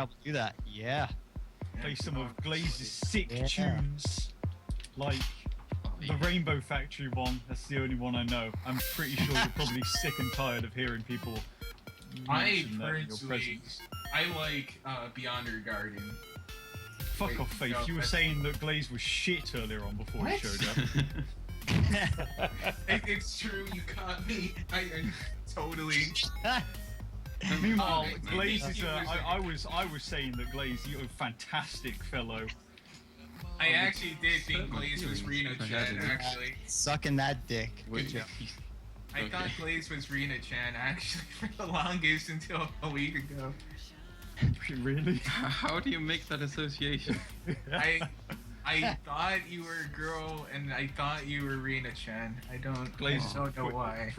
able to do that. Yeah. Play some of Glaze's sick tunes, like the Rainbow Factory one. That's the only one I know. I'm pretty sure you're probably sick and tired of hearing people mention that in your presence. I like Beyond Your Garden. Fuck off, Faith. No, you were saying that Glaze was shit earlier on before he What? showed up. It's true, you caught me. I totally. Meanwhile, Okay, Glaze is. he was- I was saying that Glaze, you're a fantastic fellow. I actually did think Glaze was Rena Chan, actually. Sucking that dick. Good job. I thought Glaze was Rena Chan, actually, for the longest until a week ago. Really? How do you make that association? I thought you were a girl, and I thought you were Rena Chan. I don't know why.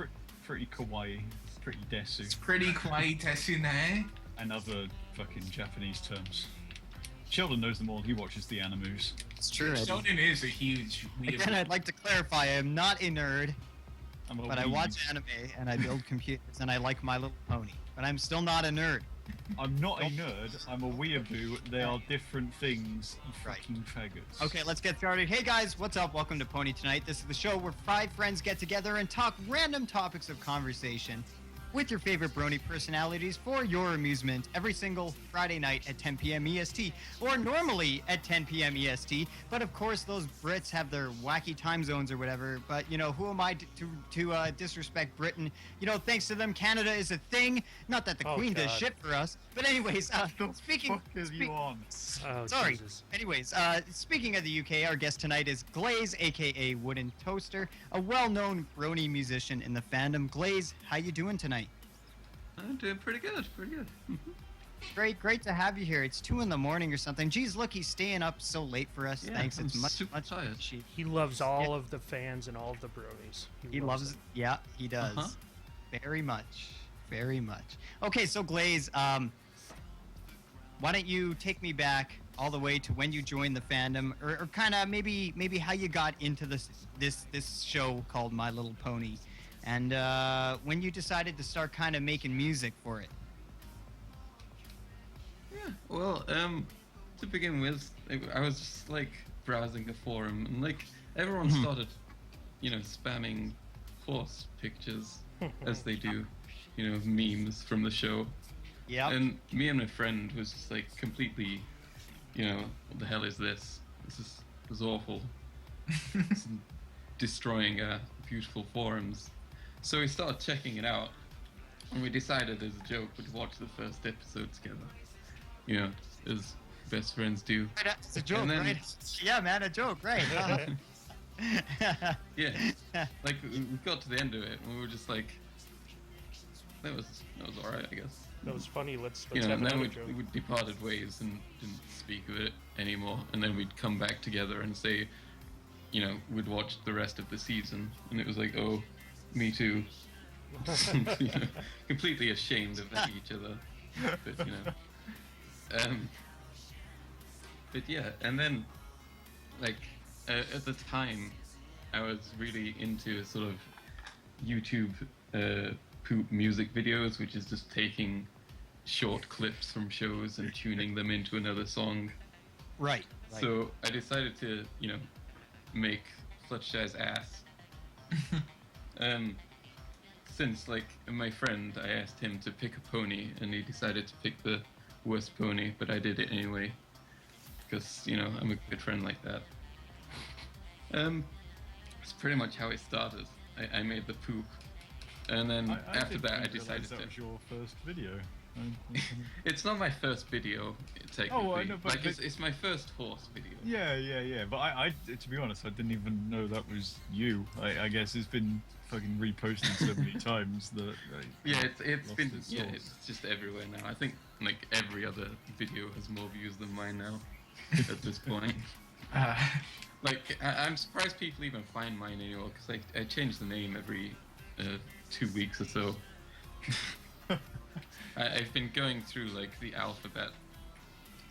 Pretty kawaii, pretty desu, It's pretty kawaii Tesune. and other fucking Japanese terms. Sheldon knows them all. He watches the animus. It's true. Eddie. Sheldon is a huge weeb. Again, I'd like to clarify, I am not a nerd, I'm a but I weeb. watch anime and I build computers and I like My Little Pony. But I'm still not a nerd. I'm not a nerd. I'm a weeaboo. They are different things. You Right. fucking faggots. Okay, let's get started. Hey guys, what's up? Welcome to PonyTonite. This is the show where 5 friends get together and talk random topics of conversation with your favorite brony personalities for your amusement every single Friday night at 10 p.m. EST, or normally at 10 p.m. EST. But of course, those Brits have their wacky time zones or whatever. But you know, who am I to disrespect Britain? You know, thanks to them, Canada is a thing. Not that the Queen does shit for us, but anyways, speaking. Fuck is you on? Oh, Sorry. Jesus. Anyways, speaking of the UK, our guest tonight is Glaze, aka WoodenToaster, a well-known brony musician in the fandom. Glaze, how you doing tonight? I'm doing pretty good, pretty good. Great to have you here. It's 2 a.m. or something. Geez, look, he's staying up so late for us. Yeah, Thanks. I'm It's much super tired. appreciated. He loves all of the fans and all of the bronies. He loves it. Yeah, he does. Uh-huh. Very much. Very much. Okay, so Glaze, why don't you take me back all the way to when you joined the fandom, or kind of maybe how you got into this show called My Little Pony, and when you decided to start kind of making music for it. Yeah, well, to begin with, I was just like browsing the forum, and like everyone started, spamming horse pictures as they do, memes from the show. Yeah. And me and my friend was just like completely, what the hell is this? This is awful. It's destroying beautiful forums. So we started checking it out, and we decided as a joke we'd watch the first episode together. As best friends do. It's a joke, And then- right? Yeah, man, a joke, right? Yeah. Like we got to the end of it, and we were just like, that was alright, I guess. That was funny. Let's And have then another joke. we departed ways and didn't speak of it anymore. And then we'd come back together and say, we'd watched the rest of the season, and it was like, oh, me too. Completely ashamed of each other, but but yeah, and then like at the time, I was really into sort of YouTube poop music videos, which is just taking short clips from shows and tuning them into another song. Right. So I decided to, make Fluttershy's ass. Since like my friend, I asked him to pick a pony, and he decided to pick the worst pony, but I did it anyway, because I'm a good friend like that. It's pretty much how it started. I made the poop, and then after that I decided that to. was your first video. It's not my first video, technically. Oh, I know, but like it's my first horse video. Yeah. But I, to be honest, I didn't even know that was you. I guess it's been fucking reposted so many times that. Yeah, it's lost been its yeah, source. it's just everywhere now. I think like every other video has more views than mine now at this point. Like I'm surprised people even find mine anymore, because I change the name every 2 weeks or so. I've been going through like the alphabet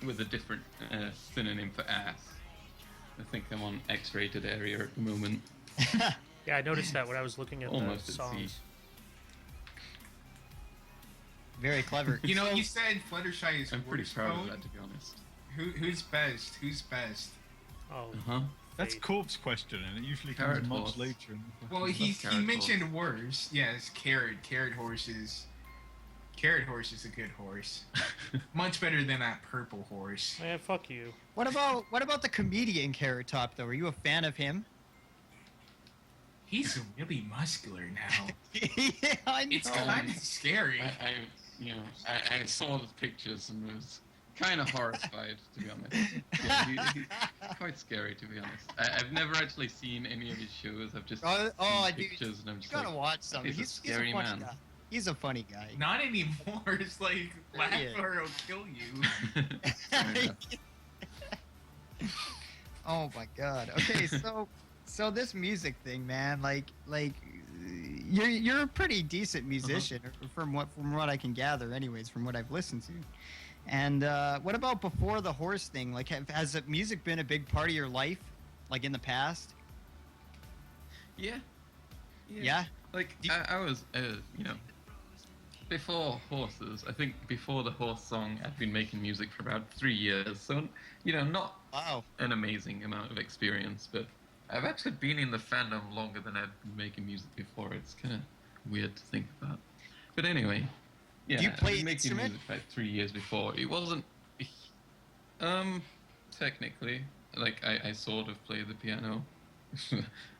with a different synonym for ass. I think I'm on X-rated area at the moment. Yeah, I noticed that when I was looking at Almost the at sea. songs. Very clever. You know, you said Fluttershy is I'm pretty worst proud of mode. that, to be honest. Who's best? Who's best? Oh, Uh-huh. That's Fate. Corp's question, and it usually comes Carrot much horse. later. In the Well, question. he Carrot mentioned worst. Yes, Carrot. Carrot horse is a good horse. Much better than that purple horse. Man, fuck you. What about the comedian Carrot Top though? Are you a fan of him? He's really muscular now. Yeah, I know. It's kind of scary. I saw the pictures and was kind of horrified, to be honest. Yeah, he's quite scary, to be honest. I've never actually seen any of his shows. I've just seen dude, pictures, and I'm you just gotta like, watch some. he's a He's scary a funny man. guy. He's a funny guy. Not anymore. It's like laugh Yeah. or it'll kill you. Fair enough. Oh my god. Okay, so this music thing, man, like you're a pretty decent musician from what I can gather, anyways, from what I've listened to. And what about before the horse thing? Like, has music been a big part of your life, like in the past? Yeah. Yeah. Like, I was, before horses, I think before the horse song, I'd been making music for about 3 years. So, not Wow. an amazing amount of experience, but I've actually been in the fandom longer than I've been making music before. It's kind of weird to think about. But anyway, yeah, Do you play I've been an making instrument? music like 3 years before. It wasn't, technically, like I sort of play the piano.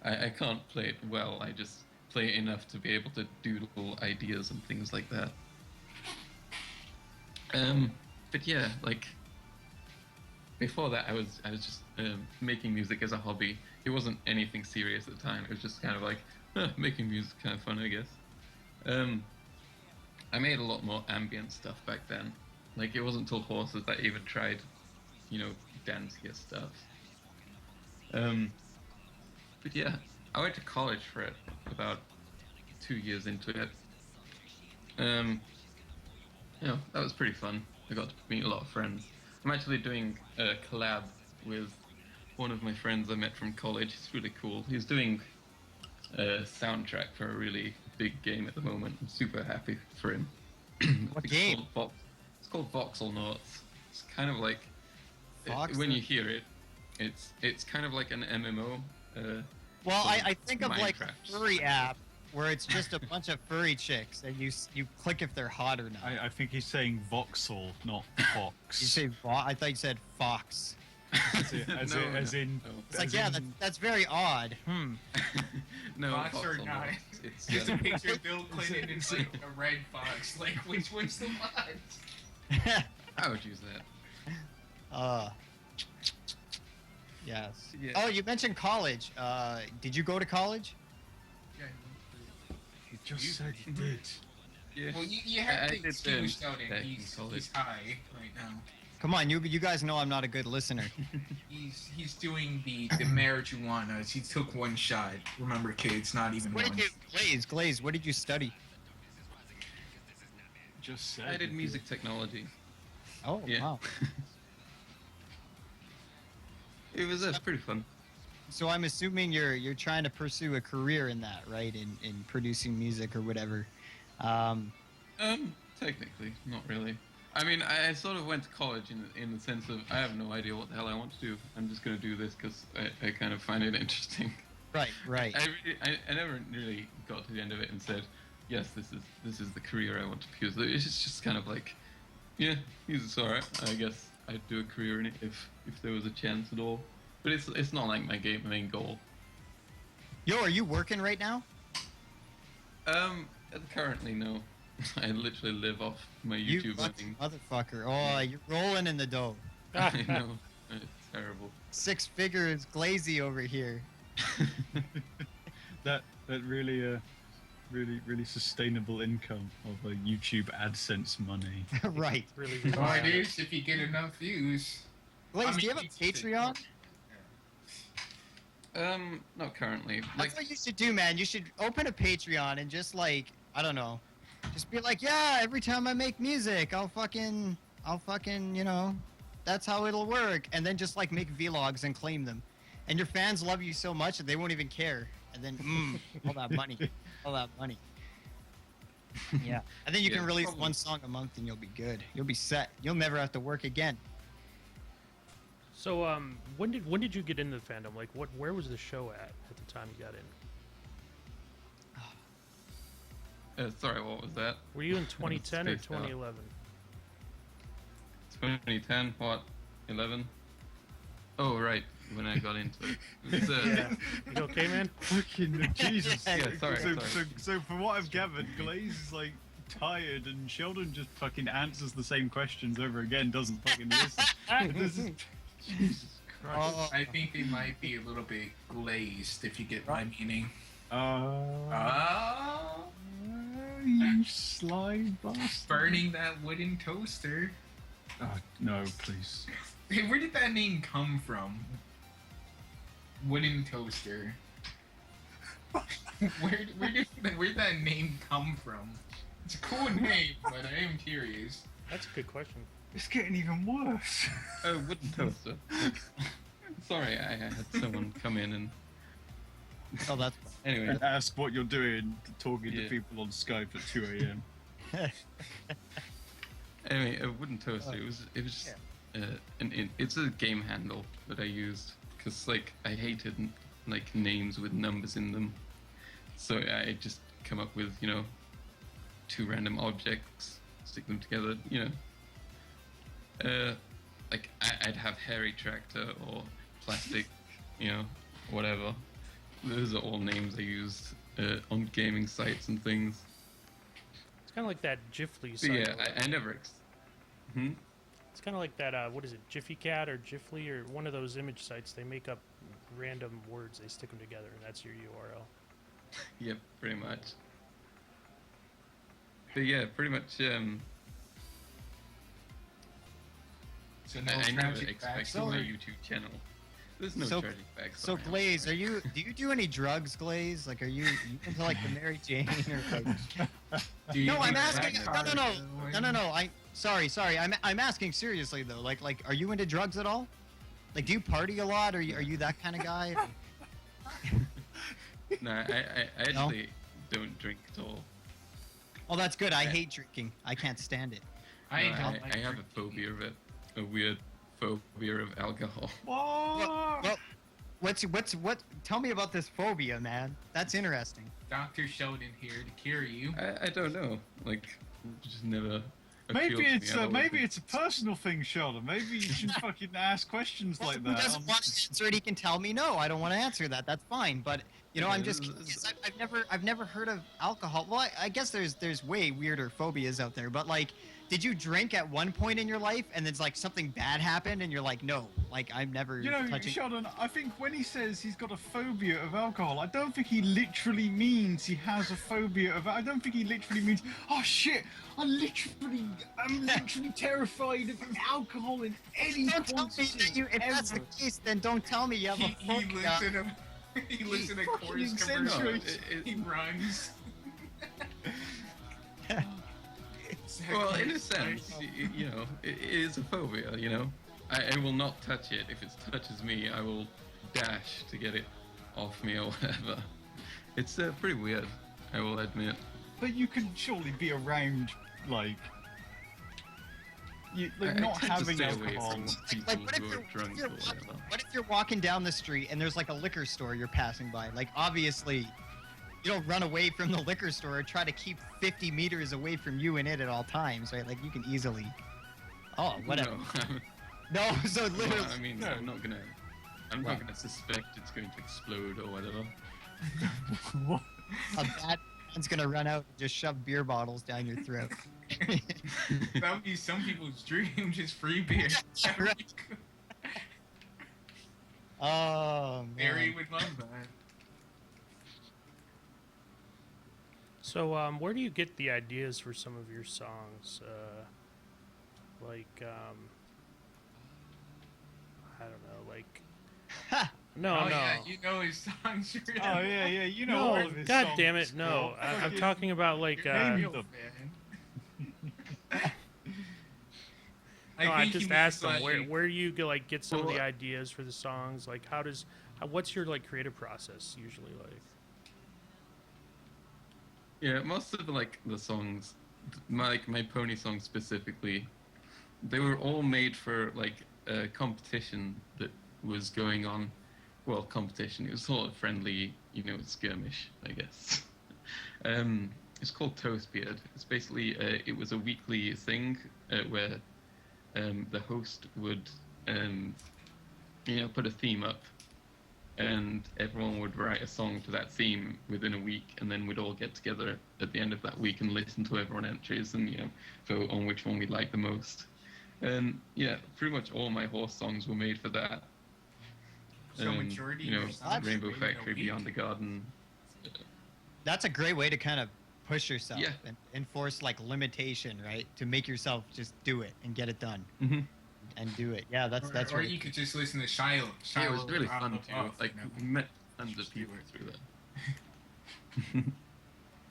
I can't play it well. I just play it enough to be able to doodle ideas and things like that. But yeah, like before that, I was just making music as a hobby. It wasn't anything serious at the time. It was just kind of like making music, kind of fun, I guess. I made a lot more ambient stuff back then. Like, it wasn't till horses that I even tried, dancier stuff. But yeah, I went to college for it about 2 years into it. That was pretty fun. I got to meet a lot of friends. I'm actually doing a collab with one of my friends I met from college. He's really cool. He's doing a soundtrack for a really big game at the moment. I'm super happy for him. What game? It's called Voxel Noughts. It's kind of like Voxel? when you hear it, it's kind of like an MMO. Well, So, I think of like Minecraft. a furry app where it's just a bunch of furry chicks and you click if they're hot or not. I think he's saying voxel, not fox. You say I thought you said fox. as in. No. It's like, As yeah, in- that's very odd. No, Fox or Voxel not? Noughts. It's Just a picture of Bill Clinton and like a red fox. Like, which one's the one? I would use that. Yes. Yeah. Oh, you mentioned college. Did you go to college? Yeah. He just said he did. Yeah. Well, you have I to did, excuse Sheldon. back in He's college. high right now. Come on, you guys know I'm not a good listener. He's doing the marijuana. He took one shot. Remember, kids, not even What one. did you Glaze? What did you study? Just said. I did he music technology. Oh, Yeah. wow. It was pretty fun. So I'm assuming you're trying to pursue a career in that, right? In producing music or whatever. Technically, not really. I mean, I sort of went to college in the sense of I have no idea what the hell I want to do. I'm just going to do this because I kind of find it interesting. Right. I never really got to the end of it and said, yes, this is the career I want to pursue. It's just kind of like, yeah, it's alright. I guess I'd do a career in it if there was a chance at all. But it's not like my main goal. Yo, are you working right now? Currently no. I literally live off my You YouTube lucky earnings. motherfucker. Oh, you're rolling in the dough. I know. It's terrible. 6 figures Glazy over here. that really really sustainable income of a YouTube AdSense money. Right. Really Oh, it is if you get enough views. Glaze, do you have a Patreon? Not currently. That's Like, what you should do, man. You should open a Patreon and just like, I don't know, just be like, yeah, every time I make music, I'll fucking, that's how it'll work. And then just like make vlogs and claim them. And your fans love you so much that they won't even care. And then, all that money. Yeah. I think you can Yeah, release probably. one song a month and you'll be good. You'll be set. You'll never have to work again. So, when did you get into the fandom? Like, where was the show at the time you got in? Sorry, what was that? Were you in 2010 or Spaced out. 2011? 2010, what? 11? Oh, right, when I got into it. It was, You okay, man? Fucking Jesus. Yeah, sorry, so, sorry. so from what I've gathered, Glaze is like tired, and Sheldon just fucking answers the same questions over again, doesn't fucking listen. This is, Jesus Christ. Oh, I think they might be a little bit glazed, if you get my meaning. You sly bastard. Burning that wooden toaster. Oh, no, please. Hey, where did that name come from? Wooden toaster. Where'd that name come from? It's a cool name, but I am curious. That's a good question. It's getting even worse. Oh, WoodenToaster. Sorry, I had someone come in and... oh, that's Anyway, And ask what you're doing, talking to Yeah. people on Skype at 2 a.m. anyway, a WoodenToaster, it was just... it's a game handle that I used, because, like, I hated, like, names with numbers in them. So I just come up with, 2 random objects, stick them together, like, I'd have hairy tractor or plastic, whatever. Those are all names I used on gaming sites and things. It's kind of like that Jiffly But site. yeah, I never... It's kind of like that, what is it, Jiffy Cat or Jiffly or one of those image sites. They make up random words, they stick them together, and that's your URL. Yep, pretty much. But yeah, pretty much, So no I never tragic expected my backstory. YouTube channel. There's no So- tragic backstory. so Glaze, do you do any drugs, Glaze? Like, are you into like the Mary Jane or like? Do you No, I'm do asking. that No. Sorry. I'm asking seriously though. Like, are you into drugs at all? Like, do you party a lot? Are you that kind of guy? No, I actually don't drink at all. Oh, that's good. I hate drinking. I can't stand it. I No, don't like I have a drinking. phobia of it. A weird phobia of alcohol. What? Well, what? Tell me about this phobia, man. That's interesting. Dr. Sheldon here to cure you. I don't know. Like, just never. Maybe appealed to it's me. I maybe always- it's a personal thing, Sheldon. Maybe you should fucking ask questions Well, like if that. he doesn't want to answer it, he can tell me no. I don't want to answer that. That's fine. But I'm just curious. I've never heard of alcohol. Well, I guess there's way weirder phobias out there. But like, did you drink at one point in your life and then like something bad happened and you're like, no, like I'm never touching. Sheldon, I think when he says he's got a phobia of alcohol, I don't think he literally means he has a phobia of. I don't think he literally means, oh shit, I'm literally terrified of alcohol in any Don't tell me quantity. that you. If that's the ever. case, then don't tell me you have a He phobia. looks at him. He looks at a fucking chorus accentuates. commercial. No, He runs. Well, in a sense, it is a phobia, I will not touch it. If it touches me, I will dash to get it off me or whatever. It's pretty weird, I will admit. But you can surely be around, like I not tend to having stay away alcohol. from people Like, what if who you're, are drunk or whatever. what if you're walking down the street and there's like a liquor store you're passing by? Like, obviously, you don't run away from the liquor store or try to keep 50 meters away from you and it at all times, right? Like, you can easily. Oh, whatever. No, No, so literally. I mean, No. I'm not gonna suspect it's going to explode or whatever. What? A bad man's gonna run out and just shove beer bottles down your throat. That would be some people's dream, just free beer. Right. Oh, Mary man. would love that. So, where do you get the ideas for some of your songs? I don't know, like. No, Oh no. yeah, you know his songs. You're Oh yeah, you know No, all of his God songs, damn it, no. Scott. I'm Fucking- talking about like. Name real them. fan. No, I think just he asked means, them like, where you go, like get some of the Well, ideas for the songs. Like, what's your like creative process usually like? Yeah, most of the songs, my pony songs specifically, they were all made for like a competition that was going on. Well, competition. It was sort of friendly, skirmish, I guess. It's called Toastbeard. It's basically it was a weekly thing where the host would put a theme up, and everyone would write a song to that theme within a week, and then we'd all get together at the end of that week and listen to everyone's entries and vote on which one we liked the most. And yeah, pretty much all my horse songs were made for that. So majority of your songs Rainbow were made in a Factory, week? Beyond the Garden. That's a great way to kind of push yourself Yeah. and enforce like limitation, right? To make yourself just do it and get it done Mm-hmm. and do it. Yeah, that's Or really you could just listen to Shiloh. Yeah, it was really out fun of too. off, Like, we met tons of Just do people it. through that.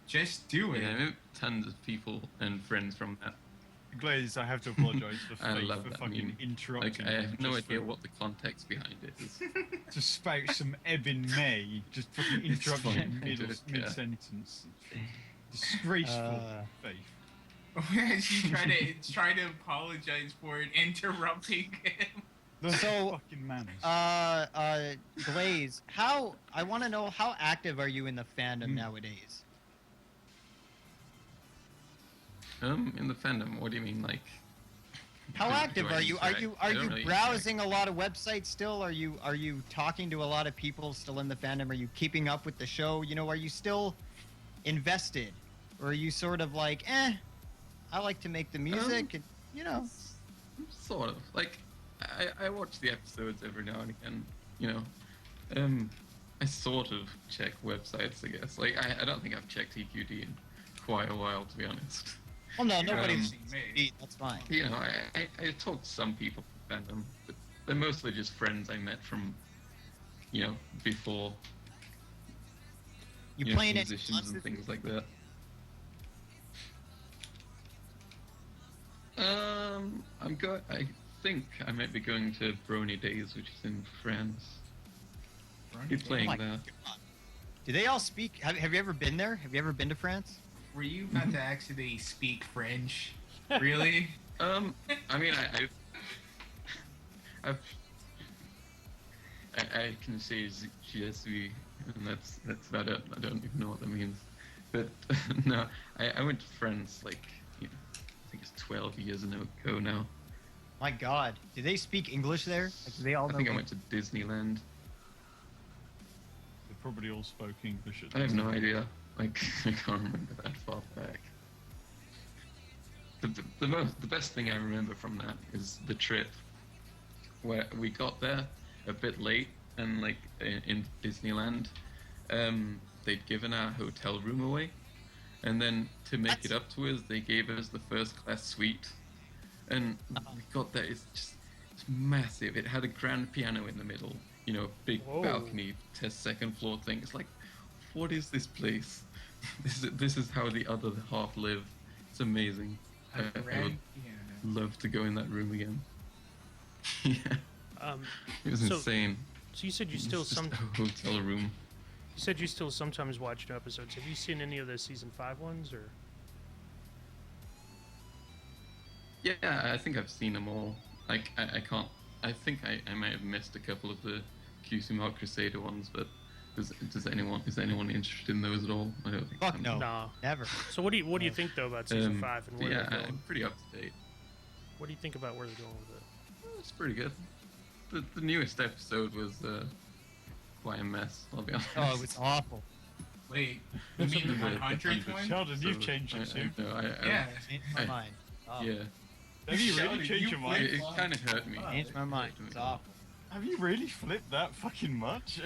Just do it. Yeah, I met tons of people and friends from that. Glaze, I have to apologise for I Faith love for that fucking meme. interrupting. Like, I you have no just idea for- what the context behind it is. to spout some Evan May, just fucking It's interrupting fine, mid yeah. sentence. Disgraceful, Faith. She try to apologize for it, interrupting him. So, Fucking manners. Glaze, I want to know how active are you in the fandom nowadays? In the fandom, what do you mean, like? How do active I are you? Are interact? you I are don't you really browsing a lot of websites still? Are you talking to a lot of people still in the fandom? Are you keeping up with the show? Are you still invested, or are you sort of like, I like to make the music, and Sort of. Like, I watch the episodes every now and again, I sort of check websites, I guess. Like, I don't think I've checked EQD in quite a while, to be honest. Well, no, nobody's me. that's fine. I talked to some people from fandom, but they're mostly just friends I met from, before. You playing any musicians and concerts? things like that. I think I might be going to Brony Days, which is in France. Be playing my there. God. Do they all speak? Have you ever been there? Have you ever been to France? Were you about to actually speak French? Really? I mean, I can say je suis, and that's about it. I don't even know what that means. But no, I went to France like, I think it's 12 years ago now. My God, do they speak English there? Like, do they all I know? think I went to Disneyland. They probably all spoke English at I have the no time. idea. Like, I can't remember that far back. The best thing I remember from that is the trip where we got there a bit late, and like in Disneyland, they'd given our hotel room away, and then to make it up to us, they gave us the first class suite, and we got there. It's massive. It had a grand piano in the middle, big Whoa. balcony, second floor thing. It's like, what is this place? This is how the other half live. It's amazing. I would love to go in that room again. Yeah, it was So- insane. So you said you It's still just a hotel room. sometimes watch new episodes. Have you seen any of the season 5 ones or? Yeah, I think I've seen them all. Like, I can't. I think I might have missed a couple of the Q-Sumo Crusader ones, but is anyone interested in those at all? I don't think. Fuck so. no, No. never. So what do you think though about season 5 and where Yeah, they're going? I'm pretty up to date. What do you think about where they're going with it? It's pretty good. The newest episode was quite a mess. I'll be honest. Oh, it was awful. Wait, you mean the 100th one? Sheldon, you've changed it too. Yeah. Changed my mind. Oh, Yeah. Have you Sheldon, really changed you your mind? It kind of hurt me. Changed my mind. It's awful. Have you really flipped that fucking much?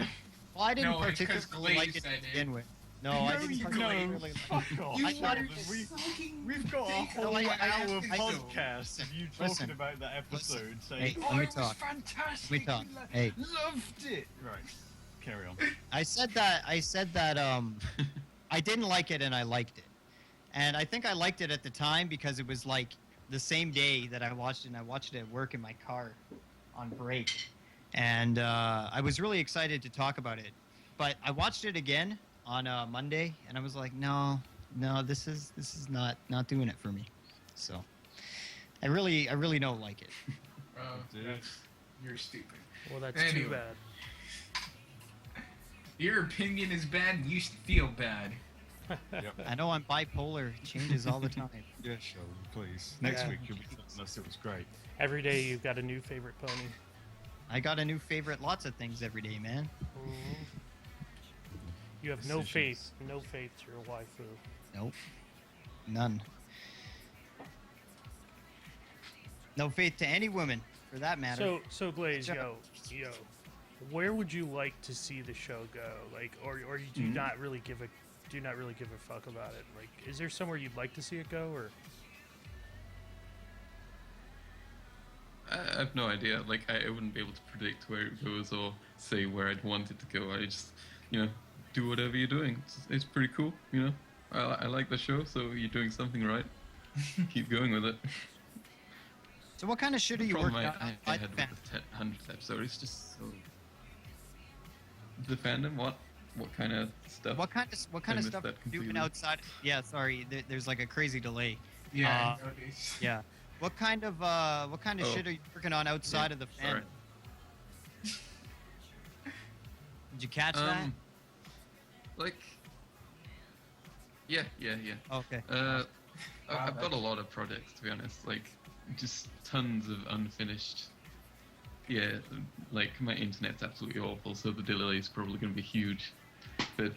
Well, I didn't No, it's 'cause particularly like Glaze it to said it. begin with. No, I didn't you particularly don't. like Fuck off. You I thought it were was- fucking We've got a fake whole I- I- hour I- podcast of you talking Listen. about that episode, saying, Hey, "Oh, let me it was talk. fantastic. Let me talk. we Hey. loved it." Right, carry on. I said that I didn't like it and I liked it. And I think I liked it at the time because it was like the same day that I watched it, and I watched it at work in my car on break. And I was really excited to talk about it. But I watched it again on Monday, and I was like, no, no, this is not doing it for me. So I really don't like it. You're stupid. Well, that's Anyway. too bad. Your opinion is bad. You should feel bad. Yep. I know I'm bipolar. It changes all the time. Yeah, Sheldon, please. Next Yeah. week you'll be telling us it was great. Every day you've got a new favorite pony. I got a new favorite. Lots of things every day, man. You have no faith. Decisions. No faith to your waifu. Nope. None. No faith to any woman, for that matter. So Glaze, Sure. yo, where would you like to see the show go? Like, or you do not really give a fuck about it? Like, is there somewhere you'd like to see it go, or? I have no idea. Like, I wouldn't be able to predict where it goes or say where I'd want it to go. I just, do whatever you're doing. It's pretty cool, I like the show, so you're doing something right. Keep going with it. So what kind of shit are you Problem working on? I had with the 100th episode is just so... The fandom? What kind of stuff? What kind of I missed stuff are that you doing completely. outside? Yeah, sorry. There's like a crazy delay. Yeah. Uh, Yeah. What kind of Oh. shit are you working on outside of the Sorry. fandom? Did you catch that? Like... Yeah. Oh, okay. I've got a lot of projects, to be honest. Like, just tons of unfinished. Yeah, like my internet's absolutely awful, so the delay is probably going to be huge. But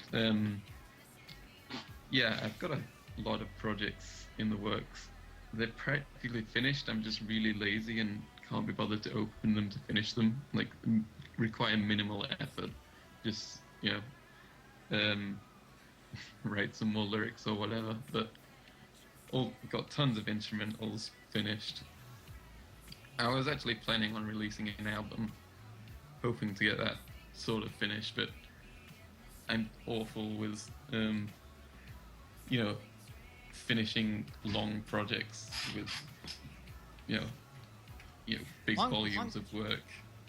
yeah, I've got a lot of projects in the works. They're practically finished. I'm just really lazy and can't be bothered to open them to finish them. Like, require minimal effort. Just write some more lyrics or whatever. But got tons of instrumentals finished. I was actually planning on releasing an album, hoping to get that sort of finished, but I'm awful with, finishing long projects with, big Long- volumes long- of work.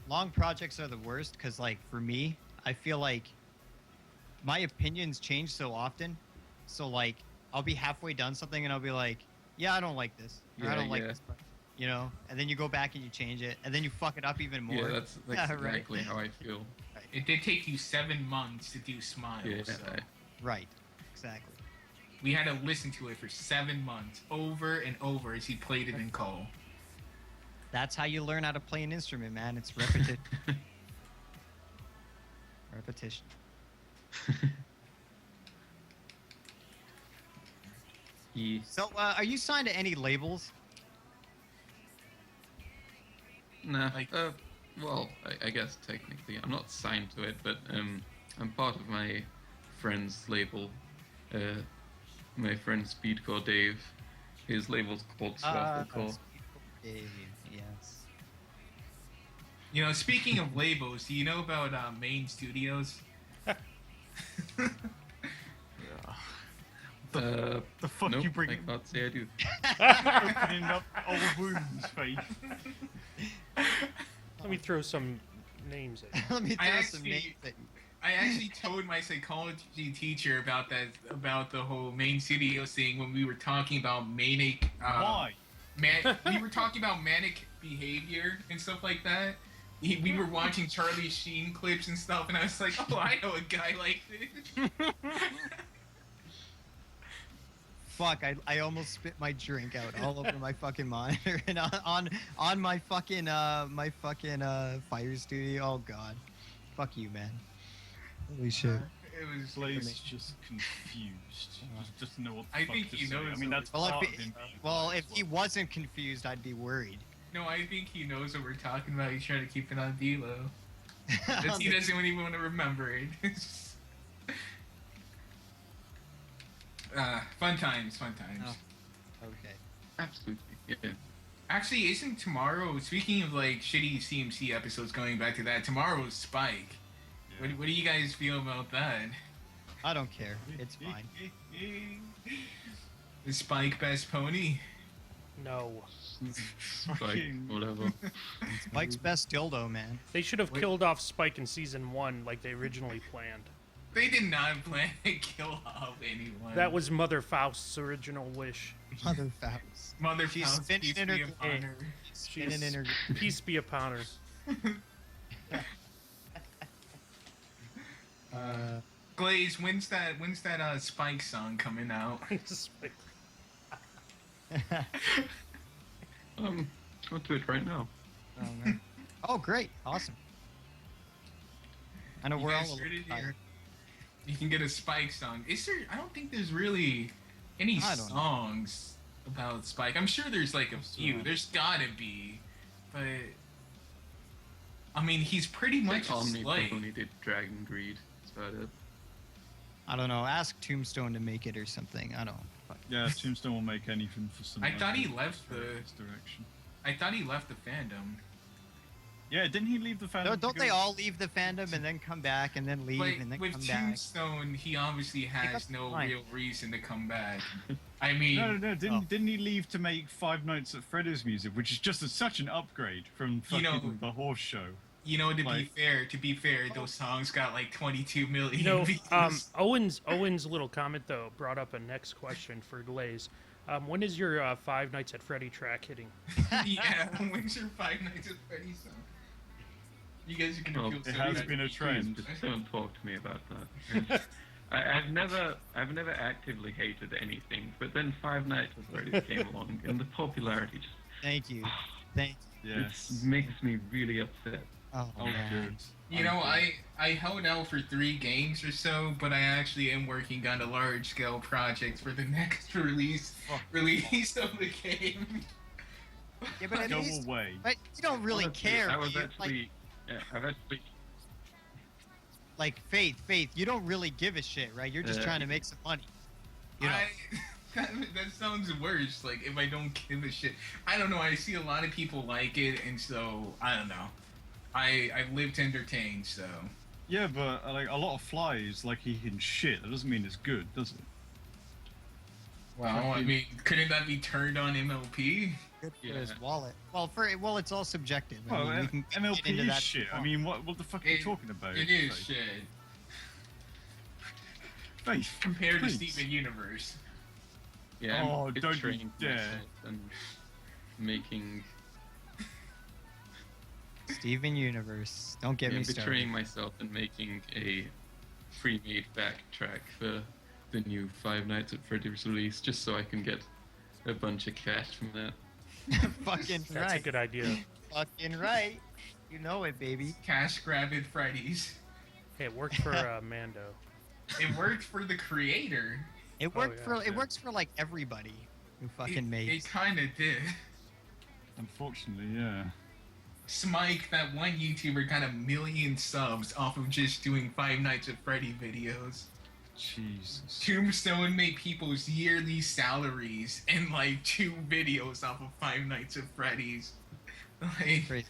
Long projects are the worst because, like, for me, I feel like my opinions change so often. So, like, I'll be halfway done something and I'll be like, yeah, I don't like this. Or I don't like this part. And then you go back and you change it, and then you fuck it up even more. Yeah, that's Yeah, right. exactly how I feel. It did take you 7 months to do Smile. Yeah, So Right. Exactly. we had to listen to it for 7 months, over and over, as he played it in call. That's how you learn how to play an instrument, man. It's repetition. Repetition. Yeah. So, are you signed to any labels? Nah, Like- well, I guess technically I'm not signed to it, but I'm part of my friend's label. My friend Speedcore Dave, his label's called Swafflecore. Dave, yes. Speaking of labels, do you know about Main Studios? The fuck nope, you bring I can't say I do. opening up old wounds, Faith. Let me throw some names at you. Let me I throw some actually- names at you. I actually told my psychology teacher about the whole Main Studios thing when we were talking about manic. Why? We were talking about manic behavior and stuff like that. We were watching Charlie Sheen clips and stuff, and I was like, "Oh, I know a guy like this." Fuck, I almost spit my drink out all over my fucking monitor and on my fucking fire studio. Oh god. Fuck you, man. Holy shit. It was. Blaze is just confused. Just know what the I fuck think to he say. knows I mean, that's Well, part if of him. he wasn't confused, I'd be worried. No, I think he knows what we're talking about. He's trying to keep it on D-Lo. He doesn't even want to remember it. Fun times. Oh. Okay. Absolutely, yeah. Actually, isn't tomorrow, speaking of like shitty CMC episodes, going back to that, tomorrow's Spike. Yeah. What do you guys feel about that? I don't care. It's fine. Is Spike best pony? No. Like, Fucking- whatever. Mike's best dildo, man. They should have Wait. killed off Spike in season 1 like they originally planned. They did not plan to kill off anyone. That was Mother Faust's original wish. Mother Faust. Mother She's Faust, spinning peace in her be upon grave. her. Spinning in her. Peace be upon her. Glaze, when's that Spike song coming out? I'll do it right now. Oh, man. Oh, great. Awesome. I know You we're guys all a heard little it tired. here? You can get a Spike song. Is there? I don't think there's really any I don't know. songs about Spike. I'm sure there's like a few. There's gotta be, but I mean, he's pretty much a Omni slave. only did Dragon Greed. That's about it. I don't know. Ask Tombstone to make it or something. I don't. Fuck. Yeah, Tombstone will make anything for some. I thought he other left the. direction. I thought he left the fandom. Yeah, didn't he leave the fandom? Don't to they go- all leave the fandom and then come back and then leave But and then with come back? Tombstone, he obviously has that's no fine. real reason to come back. I mean, No, didn't he leave to make Five Nights at Freddy's music, which is just such an upgrade from fucking You know- the horse show. you know, to Like- be fair, those songs got like 22 million You know, views. Owen's little comment though brought up a next question for Glaze. When is your Five Nights at Freddy track hitting? Yeah, when's your Five Nights at Freddy's song? You guys are gonna Well, feel it so has bad. been a trend. Just don't talk to me about that. I've never actively hated anything, but then Five Nights at Freddy's came along, and the popularity just Thank you. Thank Yes. it makes me really upset. you. Oh, Oh, man. good. You know, I held out for 3 games or so, but I actually am working on a large scale project for the next release of the game. Yeah, but at Go least, away. but you don't really Honestly, care. I do was you? actually, I've actually, Like Faith, you don't really give a shit, right? You're just trying to make some money. You know, That sounds worse. Like, if I don't give a shit. I don't know. I see a lot of people like it, and so, I don't know. I live to entertain, so. Yeah, but like a lot of flies like eating shit. That doesn't mean it's good, does it? Well, I mean, couldn't that be turned on MLP? good for Yeah. his wallet. Well, it's all subjective. I Well, mean, we can get MLP into is that shit. if you I want. mean, what the fuck are you talking about? It is Faith? shit. Faith, Compared to please. Steven Universe. yeah, Oh, I'm don't you betraying dare. myself and making, Steven Universe. Don't get yeah, me betraying started. myself and making a pre-made backtrack for the new Five Nights at Freddy's release, just so I can get a bunch of cash from that. Fucking That's a right. good idea. Fucking right. You know it, baby. Cash grabbing Freddy's. Hey, it worked for Mando. It worked for the creator. It worked yeah, for it yeah. works for like everybody who fucking It makes. kind of did. Unfortunately, yeah. Smike, that one YouTuber, got 1 million subs off of just doing Five Nights at Freddy videos. Jesus. Tombstone made people's yearly salaries in like 2 videos off of Five Nights at Freddy's. Like, Crazy.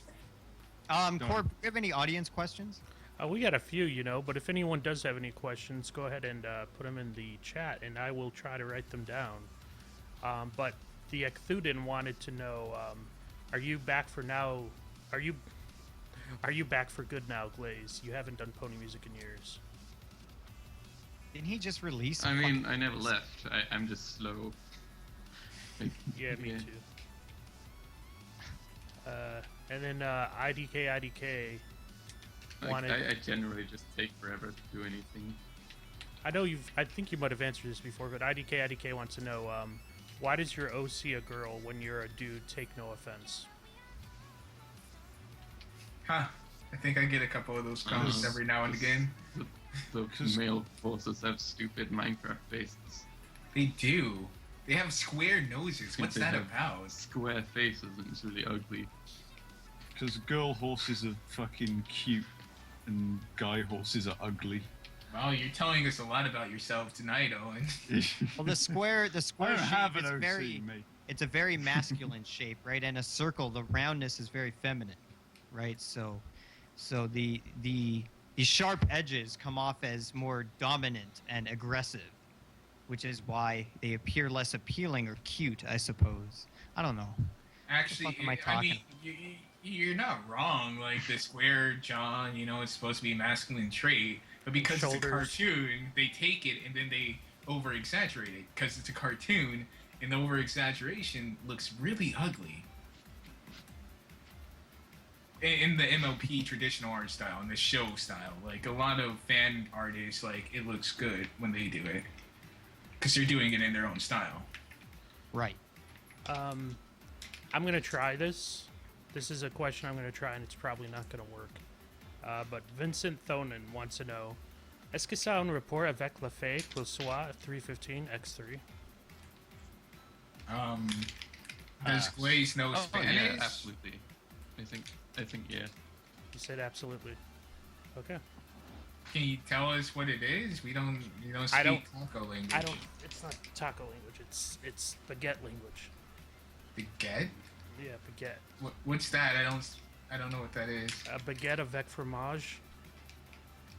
Corp, do you have any audience questions? We got a few, you know, but if anyone does have any questions, go ahead and put them in the chat, and I will try to write them down. But the Ecthudin wanted to know, are you back for now? Are you back for good now, Glaze? You haven't done pony music in years. Didn't he just release? I a mean, fucking- I never left. I'm just slow. Like, Yeah, me too. And then IDK Like, wanted. I generally just take forever to do anything. I think you might have answered this before, but IDK wants to know, why does your OC a girl when you're a dude? Take no offense. huh. I think I get a couple of those comments every now and again. The male forces have stupid Minecraft faces. They do. They have square noses. What's They that have about? Square faces and it's really ugly. Because girl horses are fucking cute and guy horses are ugly. Wow, you're telling us a lot about yourself tonight, Owen. Well, the square I don't shape have an is OC, very. mate. It's a very masculine shape, right? And a circle, the roundness is very feminine, right? So the sharp edges come off as more dominant and aggressive, which is why they appear less appealing or cute, I suppose. I don't know. Actually, fuck am I I talking? mean, you're not wrong. Like, the square jaw, you know, it's supposed to be a masculine trait. But because it's a Shoulders. cartoon, they take it and then they over-exaggerate it. Because it's a cartoon, and the over-exaggeration looks really ugly. In the MLP traditional art style, in the show style. Like, a lot of fan artists, like, it looks good when they do it. Because they're doing it in their own style. Right. I'm gonna try this. This is a question I'm gonna try, and it's probably not gonna work. But Vincent Thonen wants to know: Est-ce que ça a un rapport avec le fait qu'il soit 315 X3? Does Glaze know Oh, Spanish? yeah, absolutely. I think yeah. You said absolutely. Okay. Can you tell us what it is? You don't I speak don't- taco language. I don't. It's not taco language. It's baguette language. Baguette? Yeah, baguette. What's that? I don't know what that is. Baguette avec fromage.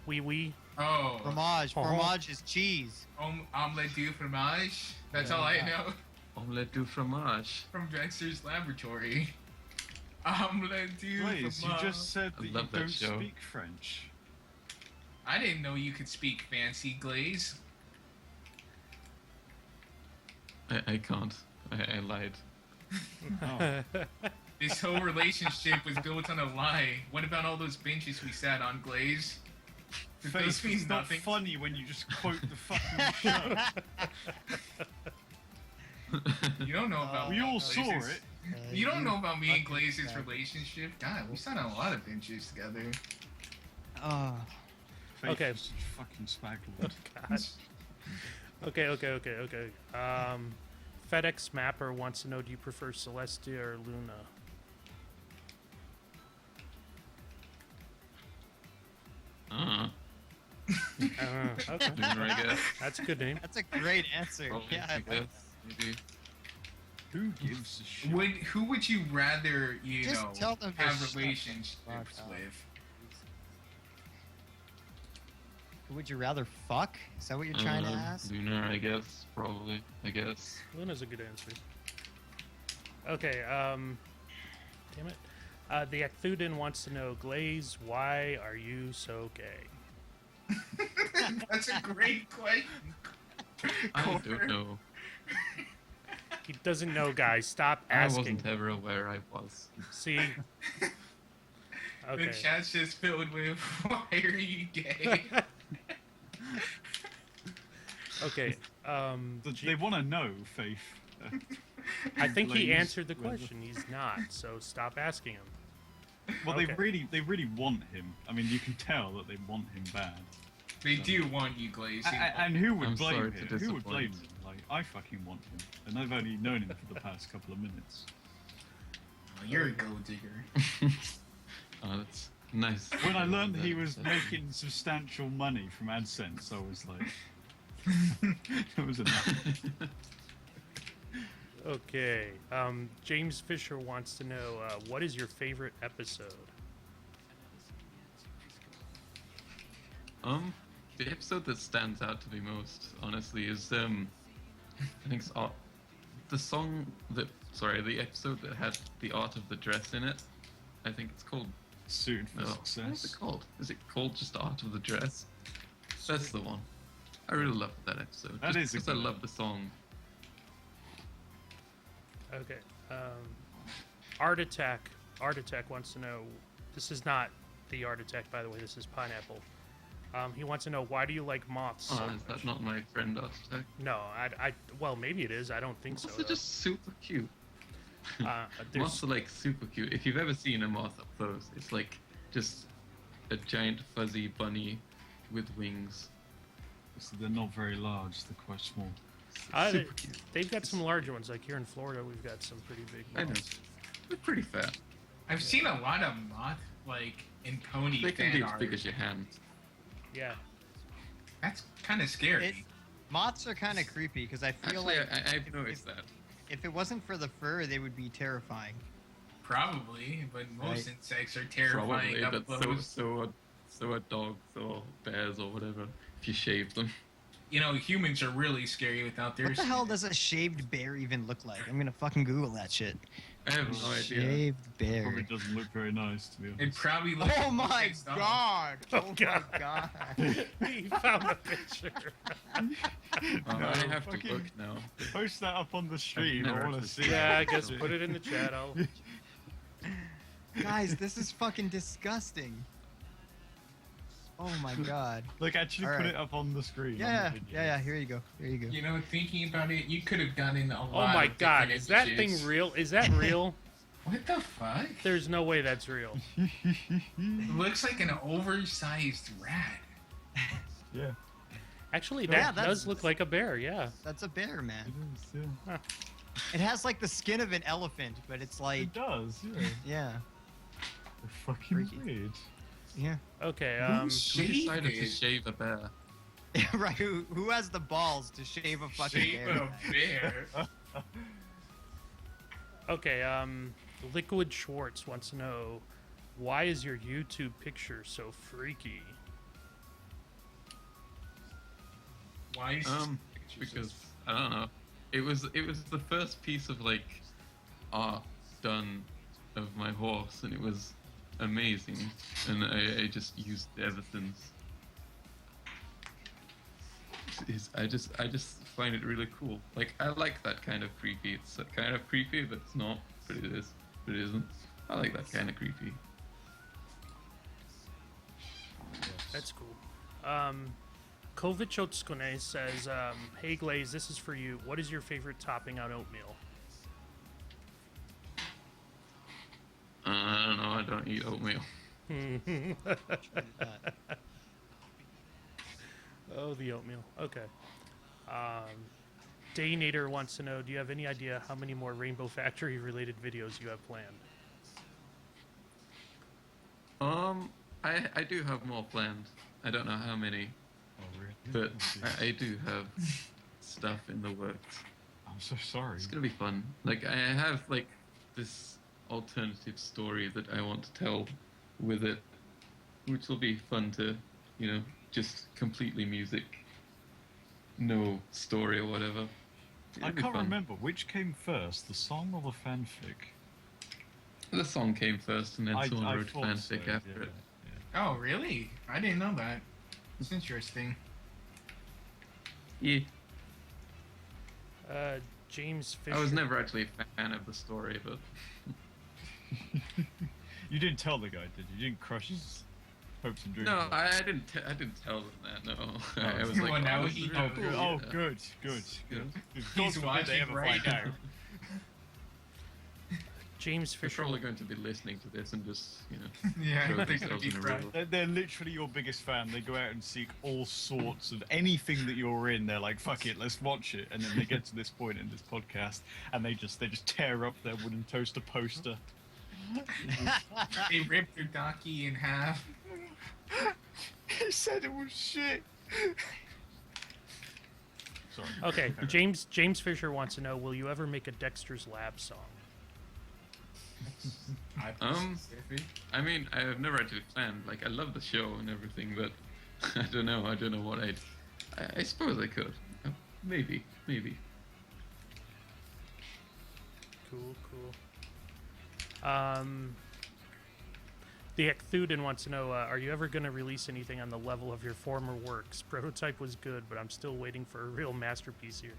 Oui, oui. Oh, Fromage. Uh-huh. Fromage is cheese. omelette du fromage. That's all I know Omelette du fromage. from Dexter's Laboratory. Omelette du Blaze, you fromage. just said I that you love that don't show. speak French. I didn't know you could speak fancy, Glaze. I can't. I lied. Oh, This whole relationship was built on a lie. What about all those benches we sat on, Glaze? Did those Faith, mean it's not nothing? funny when you just quote the fucking show. You don't know about We all Glaze's- saw it. You don't know about me and fucking Glaze's bastard. relationship? God, we sat on a lot of benches together. Oh. Faith Okay. is such a fucking spaglord. God. Okay. FedEx Mapper wants to know: Do you prefer Celestia or Luna? Okay, Lunar, I guess. that's a good name. That's a great answer. Probably, Yeah, I I like guess. Maybe. Who gives a shit? Who would you rather, Just tell them to have shut the relationships fuck up. with? Who would you rather fuck? Is that what you're trying to Um, ask? Lunar, I guess. Probably. I guess. Luna's a good answer. Okay, damn it. The Ecthudin wants to know: Glaze, why are you so gay? That's a great question. I Corner. don't know. He doesn't know, guys. Stop I asking. wasn't ever aware I was. See? The Okay. chat's just filled with, why are you gay? Okay. They want to know, Faith. I think he Glaze, answered the whether- question. He's not, so stop asking him. Well, Okay. they really want him. I mean, you can tell that they want him bad. They do want you, Glaze. And who would I'm blame sorry him? to Who would blame disappoint. him? Like, I fucking want him, and I've only known him for the past couple of minutes. Oh, you're a gold digger. Oh, that's nice. When I learned that he was that's- making substantial money from AdSense, I was like, it was enough. Okay. James Fisher wants to know: What is your favorite episode? The episode that stands out to me most, honestly, is I think it's the episode that had the art of the dress in it. I think it's called. Suited for No, what's success. it called? Is it called just Art of the Dress? That's the one. I really love that episode. That just is a because I good love the song. Okay. Art Attack wants to know. This is not the Art Attack, by the way. This is Pineapple. He wants to know, why do you like moths so Oh, is much? that not my friend Architect? No, well, maybe it is. I don't think so. Moths are just super cute. There's- Moths are like super cute. If you've ever seen a moth up close, it's like just a giant fuzzy bunny with wings. So they're not very large, they're quite small. Super cute. They've got some larger ones. Like here in Florida, we've got some pretty big I know. moths. They're pretty fat. I've seen a lot of moth, like, in pony They can fan be as art. big as your hand. Yeah. That's kind of scary. Moths are kind of creepy because I feel Actually, like I've noticed that. if it wasn't for the fur, they would be terrifying. Probably, but most Right. insects are terrifying Probably, up but close. so are dogs or bears or whatever. If you shave them. humans are really scary without their What the hell skin. does a shaved bear even look like? I'm gonna fucking Google that shit. I have no idea. Shaved bear. Probably doesn't look very nice, to be It honest. probably looks Oh my pissed off. god! Oh, Oh God. my god! He found a picture. Well, No, I have to fucking- look now. Post that up on the stream. never I want to actually see. Yeah, I it. guess put it in the chat. I'll. Guys, this is fucking disgusting. Oh my god. Like, actually All put right. it up on the screen. on Yeah, the video. yeah. Here you go. Here you go. Thinking about it, you could have gotten a Oh lot my of god, different is that images. thing real? Is that real? What the fuck? There's no way that's real. It looks like an oversized rat. Yeah, Actually, Yeah, that that's- does look like a bear. Yeah. That's a bear, it man. is. Yeah. It has like the skin of an elephant, but it's like, It does. Yeah. yeah, They're fucking Freaky. weird. yeah. Okay. Who Who decided to it? shave a bear? Right? Who has the balls to shave a fucking Shape bear? of bear. Okay. Liquid Schwartz wants to know, why is your YouTube picture so freaky? Why is Because I don't know. It was the first piece of like art done of my horse, and it was amazing, and I just used it ever since. I just find it really cool. Like, I like that kind of creepy. It's kind of creepy, but it's not. But it is. But it isn't. I like that kind of creepy. That's cool. Kovichotskone says, "Hey Glaze, this is for you. What is your favorite topping on oatmeal?" I don't know. I don't eat oatmeal. Oh, the oatmeal. Okay. Daynator wants to know, do you have any idea how many more Rainbow Factory related videos you have planned? I do have more planned. I don't know how many, Oh, really? but Okay. I do have stuff in the works. I'm so sorry. It's gonna be fun. Like, I have like this alternative story that I want to tell with it, which will be fun to, just completely music, no story or whatever. I It'll be can't fun. remember which came first, the song or the fanfic. The song came first, and then someone wrote thought fanfic so, after yeah, it. Oh, really? I didn't know that. It's interesting. Yeah, James Fisher. I was never actually a fan of the story, but yeah. You didn't tell the guy, did you? You didn't crush his hopes and dreams. no, on it. I didn't. I didn't tell them that. No, I was like, Well, now this he is knows. really cool. Oh, yeah. good. Yeah. He's God forbid watching they ever right find now. out. James They're Fisher. probably going to be listening to this and just, Yeah, throw they're gonna themselves be in a fried. river. They're literally your biggest fan. They go out and seek all sorts of anything that you're in. They're like, "Fuck it, let's watch it." And then they get to this point in this podcast, and they just tear up their WoodenToaster poster. They ripped their donkey in half. He said it was shit. Sorry. Okay, James Fisher wants to know, will you ever make a Dexter's Lab song? I mean, I have never actually planned. Like, I love the show and everything, but I don't know what I suppose I could. Maybe. Cool. The Ecthudin wants to know, are you ever going to release anything on the level of your former works? Prototype was good, but I'm still waiting for a real masterpiece here.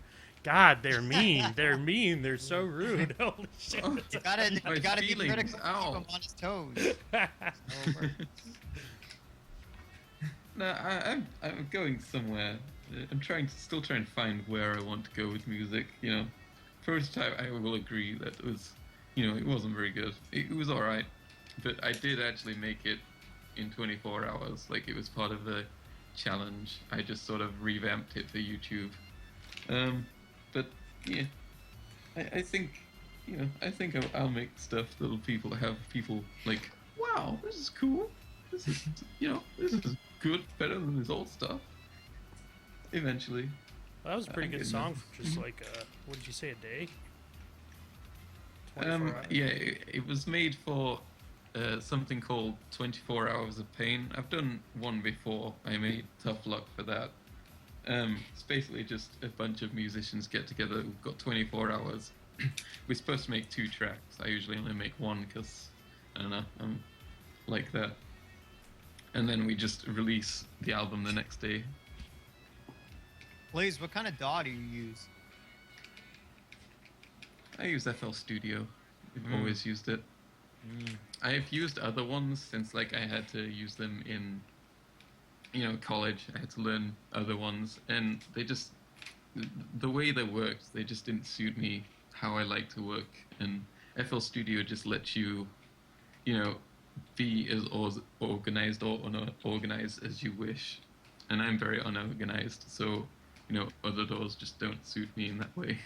God, they're mean. They're so rude. Holy shit. Oh, You gotta be feelings. critical. Ow. Keep him on his toes. Over. No, I'm going somewhere. I'm still trying to find where I want to go with music. Prototype, I will agree that it was, it wasn't very good. It was all right, but I did actually make it in 24 hours. Like, it was part of the challenge. I just sort of revamped it for YouTube. But yeah, I think, I'll make stuff that'll have people like, wow, this is cool. This is, this is good, better than this old stuff. Eventually. That was a pretty I good get song that. for just like, what did you say, a day? 24 hours? Yeah, it was made for something called 24 Hours of Pain. I've done one before. I made Tough Luck for that. It's basically just a bunch of musicians get together. We've got 24 hours. We're supposed to make 2 tracks. I usually only make 1 because, I don't know, I'm like that. And then we just release the album the next day. Glaze, what kind of DAW do you use? I use FL Studio. I've always used it. I've used other ones since like I had to use them in, college. I had to learn other ones, and they just, the way they worked, they just didn't suit me how I like to work. And FL Studio just lets you, be as organized or unorganized as you wish. And I'm very unorganized, so other doors just don't suit me in that way.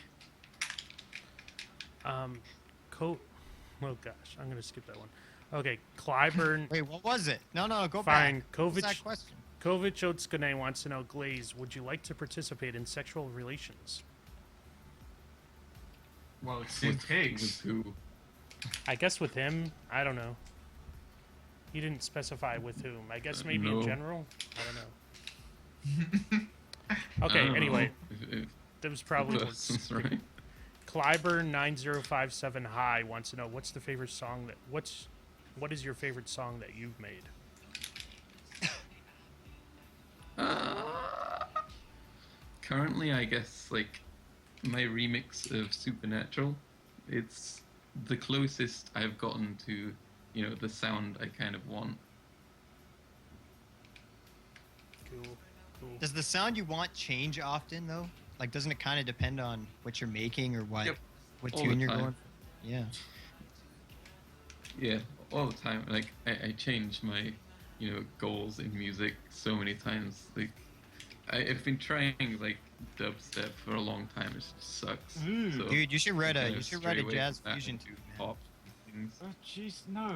Oh gosh, I'm gonna skip that one. Okay, Clyburn. Wait, what was it? No, go Fine. back. What's that question? Kovic Otskane wants to know, Glaze, would you like to participate in sexual relations? Well, it's in pigs. With who? I guess with him. I don't know. He didn't specify with whom. I guess maybe in No. general. I don't know. Okay. Anyway, that was probably That's right. Clyburn 9057 High wants to know, what's the favorite song what is your favorite song that you've made? Currently, I guess like my remix of Supernatural. It's the closest I've gotten to, the sound I kind of want. Cool. Does the sound you want change often though? Like, doesn't it kind of depend on what you're making or what Yep. what All tune the you're time. going for? Yeah. Yeah, all the time. Like I change my, goals in music so many times. Like I've been trying like dubstep for a long time. It just sucks. So, Dude, you should write a kinda you should stray write a away jazz from that fusion and do tune, man. pop things. Oh jeez, no,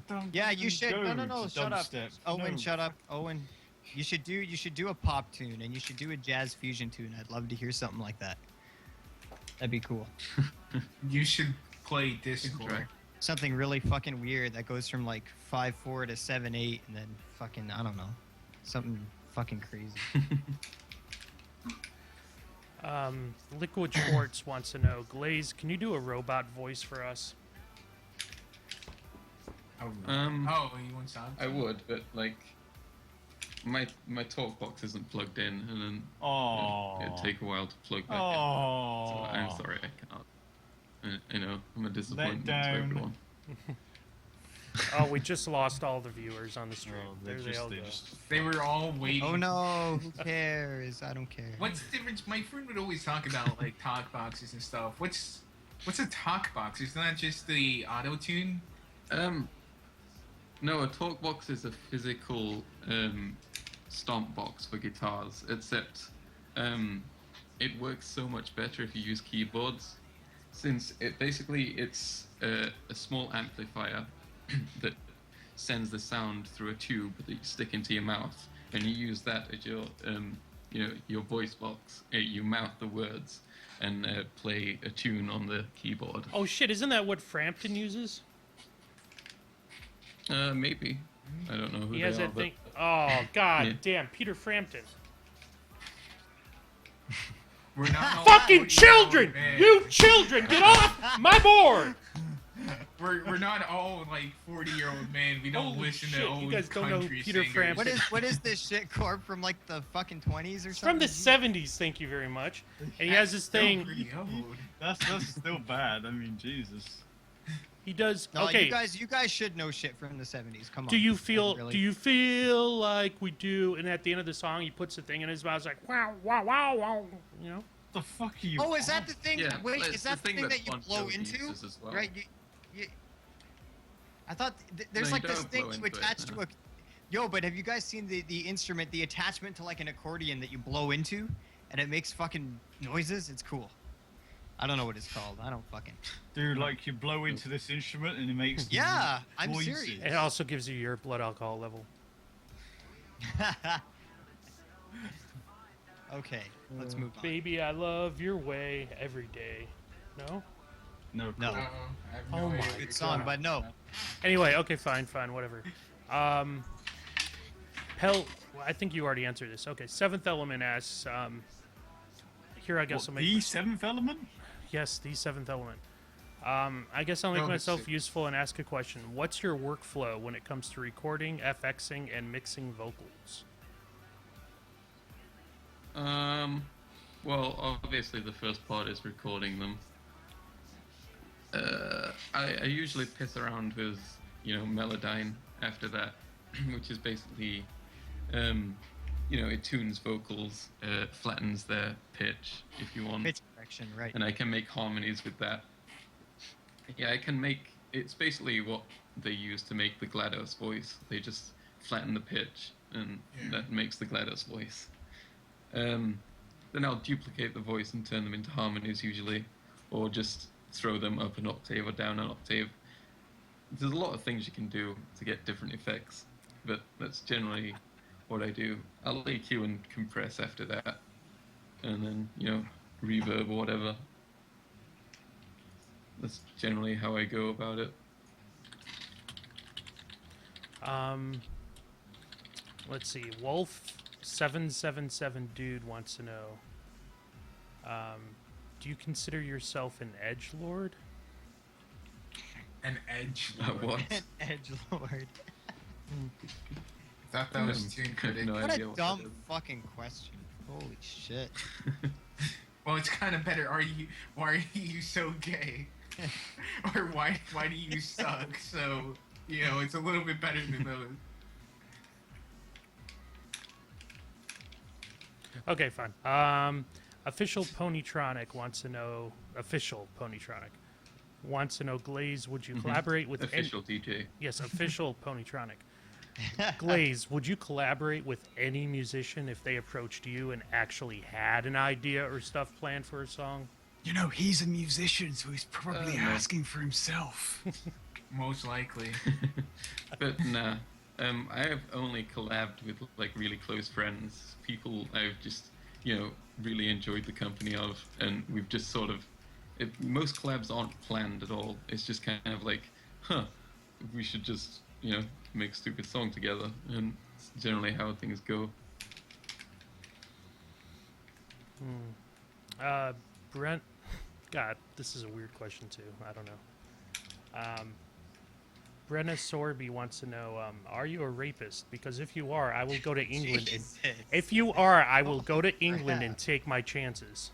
don't. Yeah, you should. go No, to shut up. dubstep. Owen, No. shut up. Owen, you should do a pop tune and you should do a jazz fusion tune. I'd love to hear something like that. That'd be cool. You should play Discord. Right. Something really fucking weird that goes from like 5/4 to 7/8 and then fucking, I don't know. Something fucking crazy. Liquid Schwartz wants to know, Glaze, can you do a robot voice for us? Oh, you want sound? I would, but like my talk box isn't plugged in, and then Oh. it'd take a while to plug back in. Oh. So I'm sorry, I cannot. I know, I'm a disappointment to down. everyone. Oh, we just lost all the viewers on the stream. Oh, there they all go. They were all waiting. Oh no, who cares? I don't care. What's the difference? My friend would always talk about like talk boxes and stuff. What's a talk box? Isn't that just the auto tune? No, a talk box is a physical stomp box for guitars, except it works so much better if you use keyboards, since it's a small amplifier that sends the sound through a tube that you stick into your mouth, and you use that as your your voice box. You mouth the words and play a tune on the keyboard. Oh shit, isn't that what Frampton uses? Maybe. I don't know who He they has are, that but thing. Oh god Yeah. damn, Peter Frampton. We're not all Fucking 40-year-old children! men. You children, get off my board! We're not all like 40-year-old men. We don't Holy listen shit, to you old guys don't know who country Peter singers. Frampton What is this shit, Corp, from like the fucking 20s or something? From the 70s, thank you very much. And he has this Still thing. pretty old. That's still bad. I mean, Jesus. He does. No, Okay. you guys should know shit from the 70s. Come on. Do you Like, feel? really. Do you feel like we do? And at the end of the song, he puts the thing in his mouth, it's like wow, wow, wow, wow. You know. The fuck are you? Oh, is that the thing? Yeah, Wait, it's is that the the thing thing that that you Bon blow Jovi into? uses as well. Right? I thought there's No, like you this don't thing blow you into it, attach no. to a. Yo, but have you guys seen the instrument, the attachment to like an accordion that you blow into, and it makes fucking noises? It's cool. I don't know what it's called. I don't fucking. Dude, like you blow into this instrument and it makes Yeah, I'm voices. serious. It also gives you your blood alcohol level. Okay, let's move on. Baby, I love your way every day. No. No. No. Uh-oh. I have no Oh idea my what you're Good song, talking but no. Anyway, okay, fine, whatever. Hell, I think you already answered this. Okay, Seventh Element asks, here I guess I'll make... The seventh element? Yes, the Seventh Element. I guess I'll make Oh, myself sick. useful and ask a question. What's your workflow when it comes to recording, FXing, and mixing vocals? Well, obviously the first part is recording them. I usually piss around with, Melodyne after that, which is basically, it tunes vocals, flattens their pitch if you want. Pitch correction, right? And I can make harmonies with that. Yeah, I can make... It's basically what they use to make the GLaDOS voice. They just flatten the pitch, and that makes the GLaDOS voice. Then I'll duplicate the voice and turn them into harmonies usually, or just throw them up an octave or down an octave. There's a lot of things you can do to get different effects, but that's generally what I do. I'll EQ and compress after that, and then, reverb or whatever. That's generally how I go about it. Let's see. Wolf777 Dude wants to know, do you consider yourself an edgelord? An edge. What? Edgelord. Thought that was too critic. No What idea a what dumb that is. fucking question. Holy shit. Well, it's kind of better. Why are you so gay? Or why do you suck? So, it's a little bit better than those. Okay, fine. Official PonyTonite wants to know... Glaze, would you collaborate with... Official DJ. Yes, official PonyTonite. Glaze, would you collaborate with any musician if they approached you and actually had an idea or stuff planned for a song? He's a musician, so he's probably No. asking for himself. Most likely. But nah, I have only collabed with really close friends, people I've just really enjoyed the company of, and we've just sort of. Most collabs aren't planned at all. It's just kind of like, we should just make a stupid song together, and it's generally how things go. Brent, God, this is a weird question too. I don't know. Brenna Sorby wants to know, are you a rapist? Because if you are, I will go to England. Jesus. If you are, I will go to England and take my chances.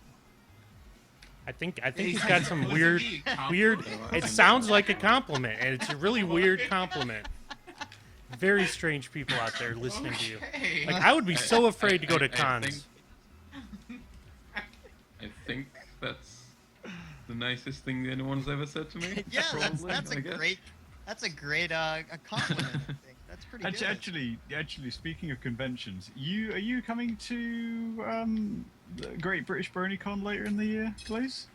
I think he's got some Was it weird. the compliment? It sounds like a compliment, and it's a really weird compliment. Very strange people out there listening to you. Okay. Like, I would be so afraid to go to I cons. think that's the nicest thing anyone's ever said to me. Yeah, probably, that's I a guess. great a compliment. I think that's pretty good. Actually, speaking of conventions, are you coming to the Great British BronyCon later in the year, Glaze?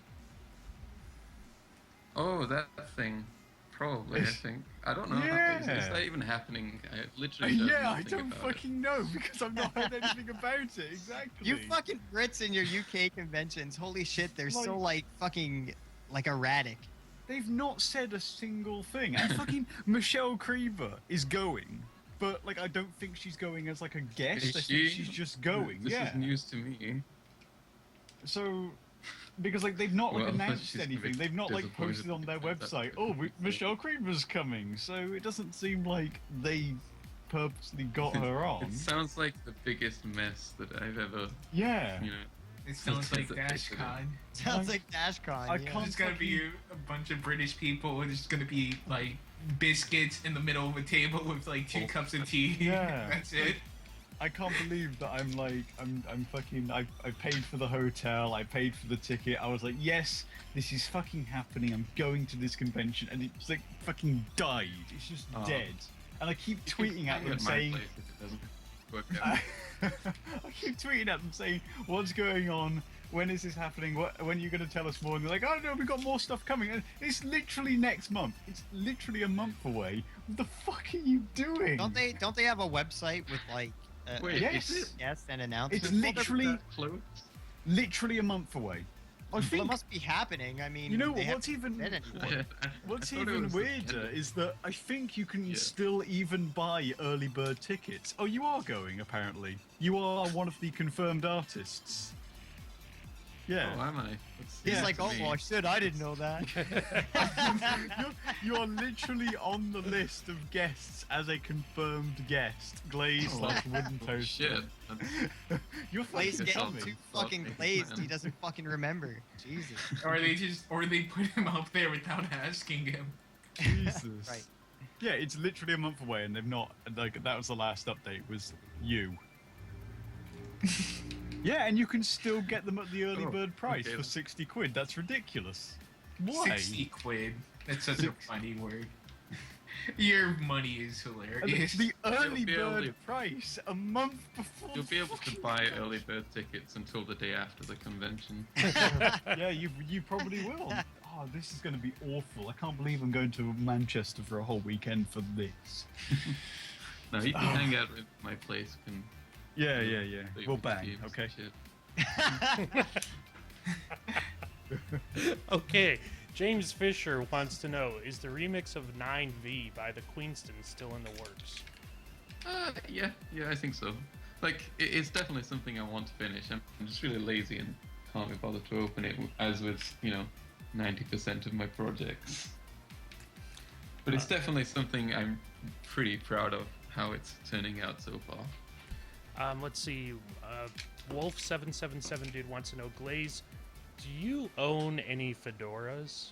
Oh, that thing. Probably, I think. I don't know. Yeah. Is that even happening? I literally don't know I anything don't about fucking know because I've not heard anything about it. Exactly. You fucking Brits in your UK conventions, holy shit, they're so fucking erratic. They've not said a single thing. And fucking Michelle Creever is going, but I don't think she's going as a guest. Is I she? think she's just going. This yeah. is news to me. So, because they've not Well, announced she's a bit anything. They've not disappointed posted on their about that. website. Oh, Michelle Creever's coming. So it doesn't seem like they purposely got her on. It sounds like the biggest mess that I've ever, Yeah. It sounds like DashCon. Sounds like DashCon. I yeah. can't- There's gonna be a bunch of British people, and there's gonna be biscuits in the middle of a table with 2 cups of tea. Yeah. That's it. I can't believe that I'm fucking I paid for the hotel, I paid for the ticket. I was like, yes, this is fucking happening. I'm going to this convention, and it's fucking died. It's just Oh. dead. And I keep tweeting at them at my saying, place if it doesn't work out. I keep tweeting at them saying, what's going on? When is this happening? When are you going to tell us more? And they're like, oh no, we've got more stuff coming. And it's literally next month. It's literally a month away. What the fuck are you doing? Don't they have a website with Wait, yes. is it yes and announcements? It's literally close? literally a month away. I think What must be happening? I mean, you know they what's haven't even said anymore. what's I thought it even was the weirder end. is that I think you can Yeah. still even buy early bird tickets. Oh, you are going apparently. You are one of the confirmed artists. Yeah. Oh, am I? That's He's news like, to oh, me. well, shit, I didn't know that. You are literally on the list of guests as a confirmed guest. Glaze Oh, slash WoodenToaster. Shit. That's- You're Blaze fucking getting coming. too Well, fucking thanks, glazed. man. He doesn't fucking remember. Jesus. Or they put him up there without asking him. Jesus. Right. Yeah, it's literally a month away, and they've not. Like that was the last update. Was you? Yeah, and you can still get them at the early Oh, bird price okay. for 60 quid. That's ridiculous. Why? 60 quid. That's such a funny word. Your money is And hilarious. the early You'll be able bird to- price a month before. You'll be able to buy early bird tickets until the day after the convention. Yeah, you probably will. Oh, this is going to be awful. I can't believe I'm going to Manchester for a whole weekend for this. No, you can hang out at my place. You can Yeah. play We'll video bang, games and okay? shit. Okay, James Fisher wants to know, is the remix of 9V by the Queenstons still in the works? Yeah, I think so. Like, it's definitely something I want to finish. I'm just really lazy and can't be bothered to open it, as with, 90% of my projects. But it's definitely something I'm pretty proud of, how it's turning out so far. Let's see, Wolf777 dude wants to know, Glaze, do you own any fedoras?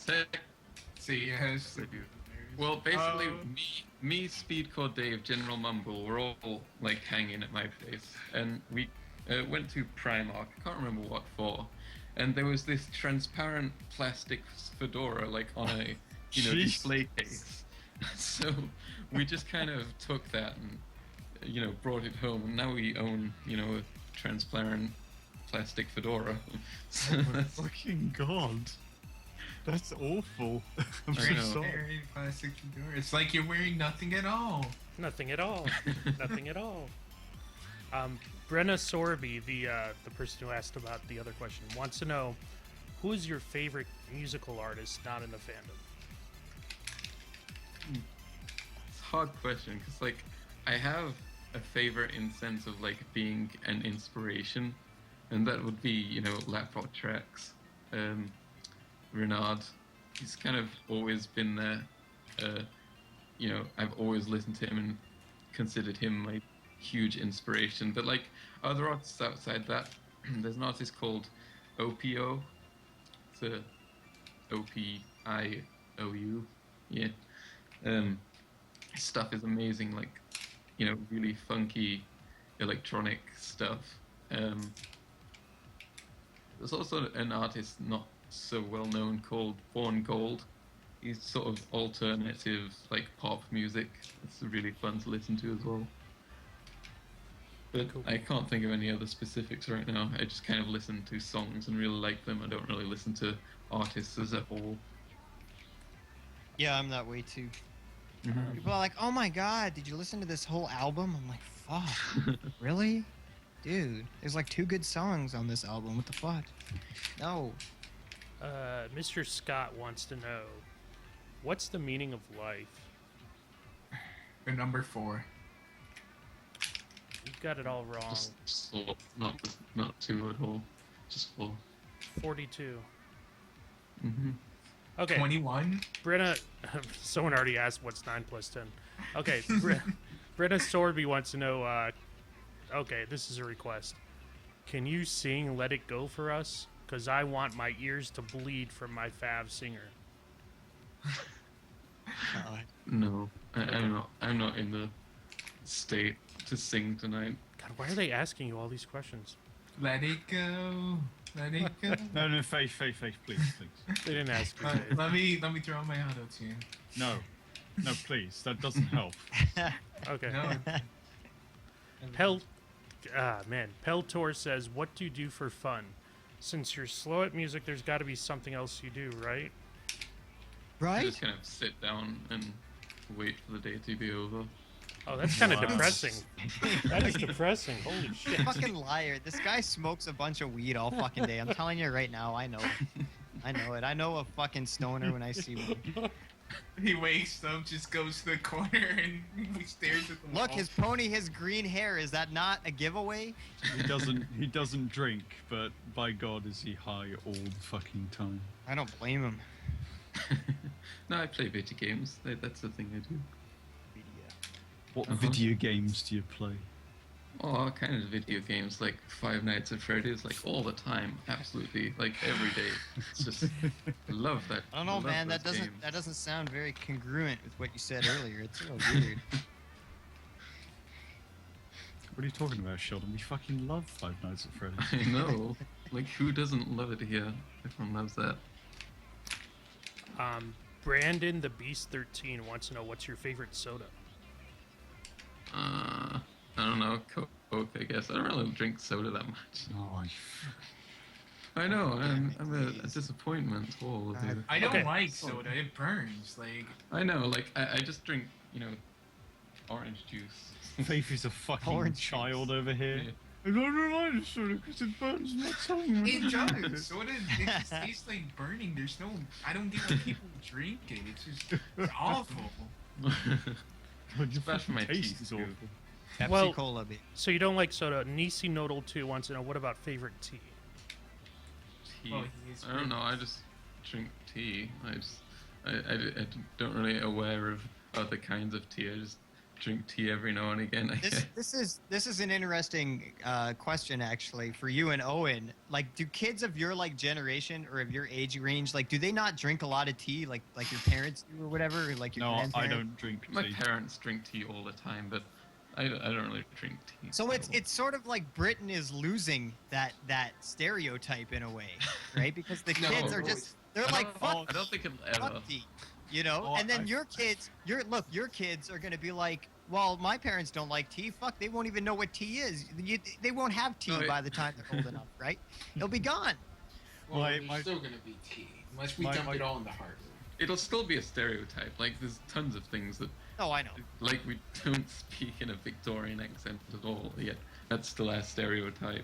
Tech. See, yes. Well, basically, me, Speedcore Dave, General Mumble, we're all like hanging at my place, and we went to Primark. I can't remember what for, and there was this transparent plastic fedora like on a Jesus. display case. So we just kind of took that and brought it home, and now we own a transparent plastic fedora. So Oh my that's- fucking god. That's awful. I'm I so know. sorry. Very plastic fedora. It's like you're wearing nothing at all. Nothing at all. Nothing at all. Brenna Sorby, the person who asked about the other question, wants to know, who is your favorite musical artist not in the fandom? It's a hard question because, like, I have a favorite in sense of like being an inspiration, and that would be Laprot Tracks, Renard. He's kind of always been there. I've always listened to him and considered him my huge inspiration. But like other artists outside that, there's an artist called OPO. It's a OPIOU. Yeah. His stuff is amazing, like, really funky electronic stuff. There's also an artist not so well known called Born Gold. He's sort of alternative, like, pop music. It's really fun to listen to as well. But Cool. I can't think of any other specifics right now. I just kind of listen to songs and really like them. I don't really listen to artists as a whole. Yeah, I'm that way too. Mhm. People are like, oh my god, did you listen to this whole album? I'm like, fuck. Really? Dude, there's like 2 good songs on this album. What the fuck? No. Mr. Scott wants to know, what's the meaning of life? The number 4. You've got it all wrong. Just four, not two at all. Just four. 42. Mm-hmm. Okay, 21. Brenna, someone already asked what's 9 plus 10. Okay, Brenna Sorby wants to know, okay, this is a request. Can you sing Let It Go for us? Because I want my ears to bleed from my fav singer. No, I'm not in the state to sing tonight. God, why are they asking you all these questions? Let it go. Let it go. No, Faith, please. They didn't ask you. Let me throw on my auto tune. No, please. That doesn't help. Okay. No. Peltor says, what do you do for fun? Since you're slow at music, there's got to be something else you do, right? I Right? just kind of sit down and wait for the day to be over. Oh, that's kind of depressing. That is depressing. Holy shit. Fucking liar. This guy smokes a bunch of weed all fucking day. I'm telling you right now, I know it. I know it. I know a fucking stoner when I see one. He wakes up, just goes to the corner, and stares at the wall. Look, his pony has green hair. Is that not a giveaway? He doesn't drink, but by God, is he high all the fucking time? I don't blame him. No, I play video games. That's the thing I do. What video games do you play? Oh, all kinds of video games, like Five Nights at Freddy's, like all the time, absolutely, like every day. It's just, I love that. I don't know, love man. those games. That doesn't sound very congruent with what you said earlier. It's a little weird. What are you talking about, Sheldon? We fucking love Five Nights at Freddy's. I know. Like, who doesn't love it here? Everyone loves that. Brandon the Beast 13 wants to know what's your favorite soda. I don't know, Coke, I guess. I don't really drink soda that much. Oh, I know, I'm a disappointment. Oh, dude. I don't Okay. like soda. It burns. Like, I know, like, I just drink, orange juice. Faith is a fucking Orange child over here. Yeah. I don't like soda because it burns my tongue. it does. Soda, it just tastes like burning. There's no. I don't get why people drink it. It's awful. It's bad for my teeth, is too. awful. Pepsi Well- Cola, baby. So you don't like soda. Nisi Nodal 2 wants to know what about favorite tea? Tea. Oh, he is I don't know, I just drink tea. I don't really aware of other kinds of tea. I just drink tea every now and again, I guess. This is an interesting question actually for you and Owen. Like, do kids of your like generation or of your age range, like, do they not drink a lot of tea like your parents do or whatever, or like your No, I grandparents? don't drink My tea. parents drink tea all the time, but I don't really drink tea. So it's sort of like Britain is losing that stereotype in a way, right? Because the No. kids are just they're I like don't- fuck I don't think it'll ever. fuck tea, you know. Oh, and then I- your kids are gonna be like, well, my parents don't like tea. Fuck, they won't even know what tea is. They won't have tea No, it- by the time they're old enough, right? It'll be gone. Well, My- there's my- still gonna be tea unless we my- dump my- it all in the harbor. It'll still be a stereotype. Like, there's tons of things that, Oh, I know. like, we don't speak in a Victorian accent at all, yet that's still a stereotype.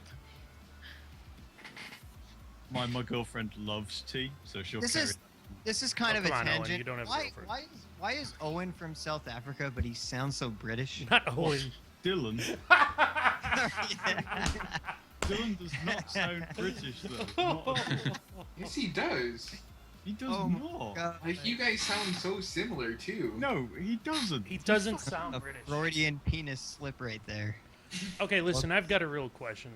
My girlfriend loves tea, so she'll This carry is This is kind Oh, of a come on, Owen, tangent. you don't have a why, girlfriend. why is Owen from South Africa, but he sounds so British? Not Owen. Dylan. Dylan does not sound British though. Not- Yes, he does. he does Oh my not. God. Like, you guys sound so similar too. No, he doesn't. He doesn't sound A British. Freudian penis slip right there. Okay, listen, I've got a real question.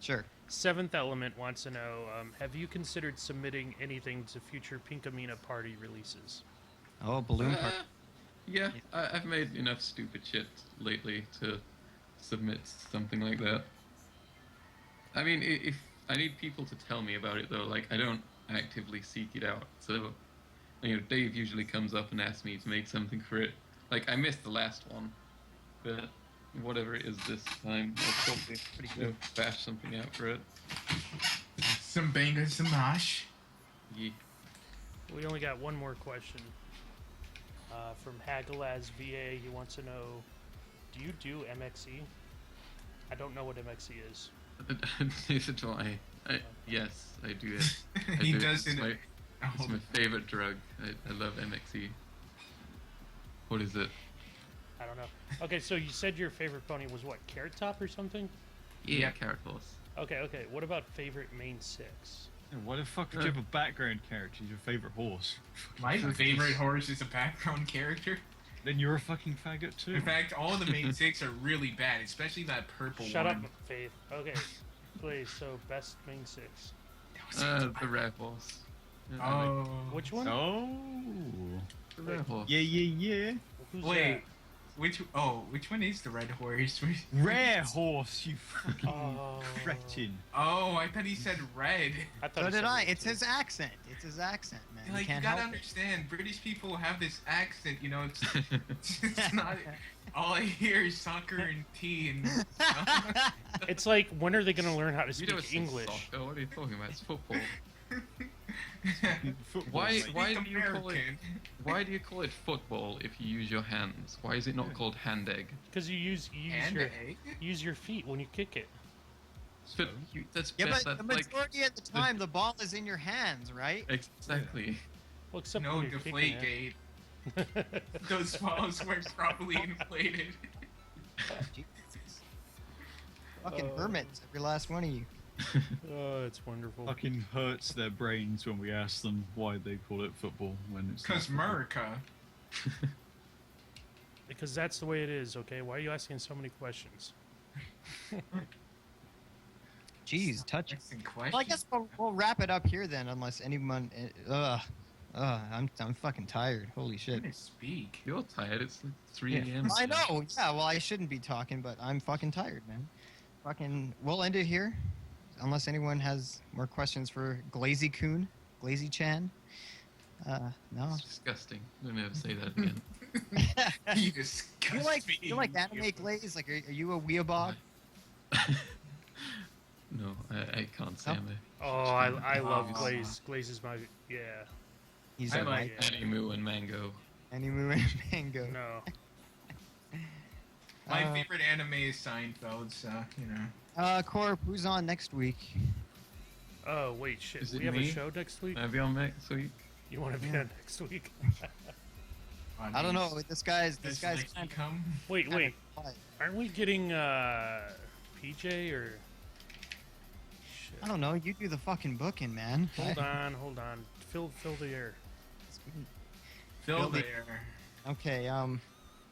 Sure. Seventh Element wants to know, have you considered submitting anything to future Pinkamena party releases? Oh, balloon part. Yeah, I've made enough stupid shit lately to submit something like that. I mean, if I need people to tell me about it though, like I don't actively seek it out. So, Dave usually comes up and asks me to make something for it. Like I missed the last one, but whatever it is this time, I'll probably bash something out for it. Some bangers, some mash. Yeah. We only got one more question. From Hagalaz VA, he wants to know, do you do MXE? I don't know what MXE is. Neither do I. Yes, I do it. I He do. does It's it. my, Oh, it's my favorite drug. I love MXE. What is it? I don't know. Okay, so you said your favorite pony was what, Carrot Top or something? Yeah, Carrot Horse. Okay. What about favorite main six? Why the fuck would you have a background character? Your favorite horse. my favorite horse is a background character. Then you're a fucking faggot too. In fact, all the main six are really bad, especially that purple Shut one. up, Faith. Okay, please. So best main six. The Red Horse. Yeah, I like Oh. Which one? Oh. the Red Horse. Yeah. Who's Wait. Which one is the red horse? Rare horse, you fucking that? Oh, cretin. Oh, I thought he said red. I thought So he did said I. red, It's too. his accent. It's his accent, man. Like, you can't gotta help it. understand, British people have this accent, it's not, all I hear is soccer and tea and, It's like, when are they going to learn how to You speak don't say English? soccer. What are you talking about? It's football. Football, Why? mate. Why do you call it? American. Why do you call it football if you use your hands? Why is it not called hand egg? Because you use And your egg? use your feet when you kick it. But that's Yeah, but that, the like majority of the time, the ball is in your hands, right? exactly. Well, except No, when you're kicking Deflategate. it. Those balls were properly inflated. Jesus. Fucking hermits, every last one of you. Oh, it's wonderful. Fucking hurts their brains when we ask them why they call it football when it's. Because not football. America. Because that's the way it is. Okay, why are you asking so many questions? Jeez, touch. Interesting Well, I guess we'll wrap it up here then, unless anyone. I'm fucking tired. Holy shit. Speak. You're tired. It's like 3 Yeah. a.m. I know. Yeah. Well, I shouldn't be talking, but I'm fucking tired, man. Fucking. We'll end it here, unless anyone has more questions for Glazy Coon, Glazy Chan. No. It's disgusting. Don't ever say that again. You disgust me. you like anime Glaze? Like, are you a weeabog? No, I can't say No? I'm Oh, I love Oh. Glaze. Glaze is my He's I a like a Animu and Mango. Animu and Mango. no. My Uh, favorite anime is Seinfeld, so, you know. Corp, who's on next week? Oh wait, shit. Is We it have me? a show next week. Can I be on next week? You want to be Yeah. on next week? I don't know. This guy's Does kind Nike come? Wait, wait. of. Aren't we getting PJ or? Shit. I don't know. You do the fucking booking, man. Hold on. Fill the air. Phil Building. there. Okay.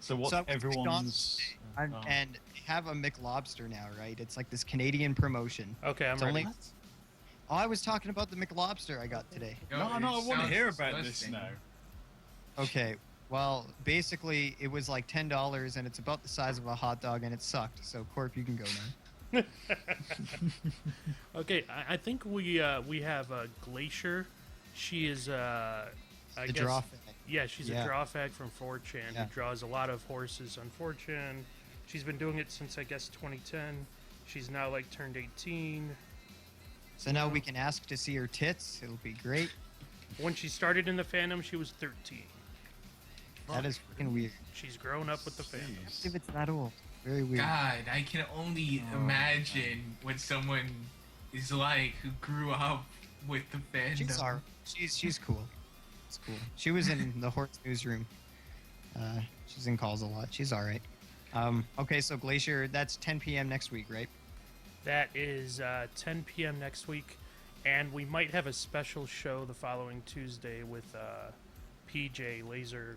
So what So I went to everyone's. And they have a McLobster now, right? It's like this Canadian promotion. Okay, I'm It's ready. only. Oh, I was talking about the McLobster I got today. Yo, No, it I want to sounds hear about disgusting. this now. Okay. Well, basically, it was like $10, and it's about the size of a hot dog, and it sucked. So, Corp, you can go now. Okay, I think we have Glacier. She is I The guess draw thing. yeah, she's Yeah. a draw fag from 4chan Yeah. who draws a lot of horses on 4chan. She's been doing it since I guess 2010. She's now like turned 18. So now we can ask to see her tits. It'll be great. When she started in the fandom, she was 13. That is fucking weird. She's grown up with the fandom. If it's that old, very weird. God, I can only imagine what someone is like who grew up with the fandom. She's alright. She's cool. It's cool. She was in the horse newsroom. She's in calls a lot. She's all right. Okay, so Glacier, that's 10 p.m. next week, right? That is 10 p.m. next week, and we might have a special show the following Tuesday with PJ Laser.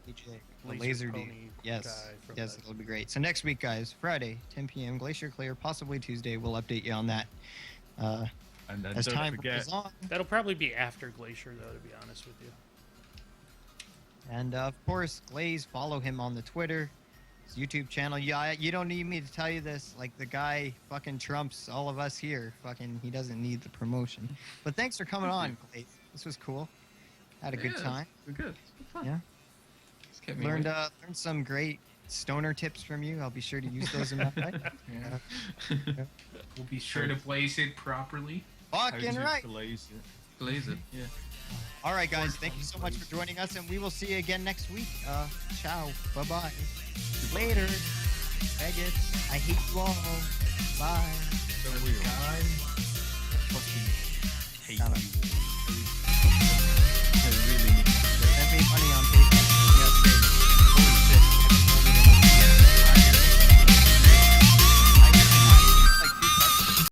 The laser dude. Pony Yes, guy from yes, the- it'll be great. So next week, guys, Friday, 10 p.m. Glacier Clear, possibly Tuesday. We'll update you on that And then as don't time forget, goes on. That'll probably be after Glacier, though, to be honest with you. And of course, Glaze, follow him on the Twitter, his YouTube channel. Yeah, you don't need me to tell you this. Like, the guy fucking trumps all of us here. Fucking, he doesn't need the promotion. But thanks for coming on, Glaze. This was cool. Had a good Yeah, time. We're good. It's fun. Yeah. Just kept me Learned awake. some great stoner tips from you. I'll be sure to use those in my life. Yeah. We'll be sure to place it properly. Fucking right. Blaze it. Yeah. All right, guys. Thank you so much for joining us, and we will see you again next week. Ciao. Bye-bye. Later. Faggots. I hate you all. Bye. God. Fucking hate Shut up. you.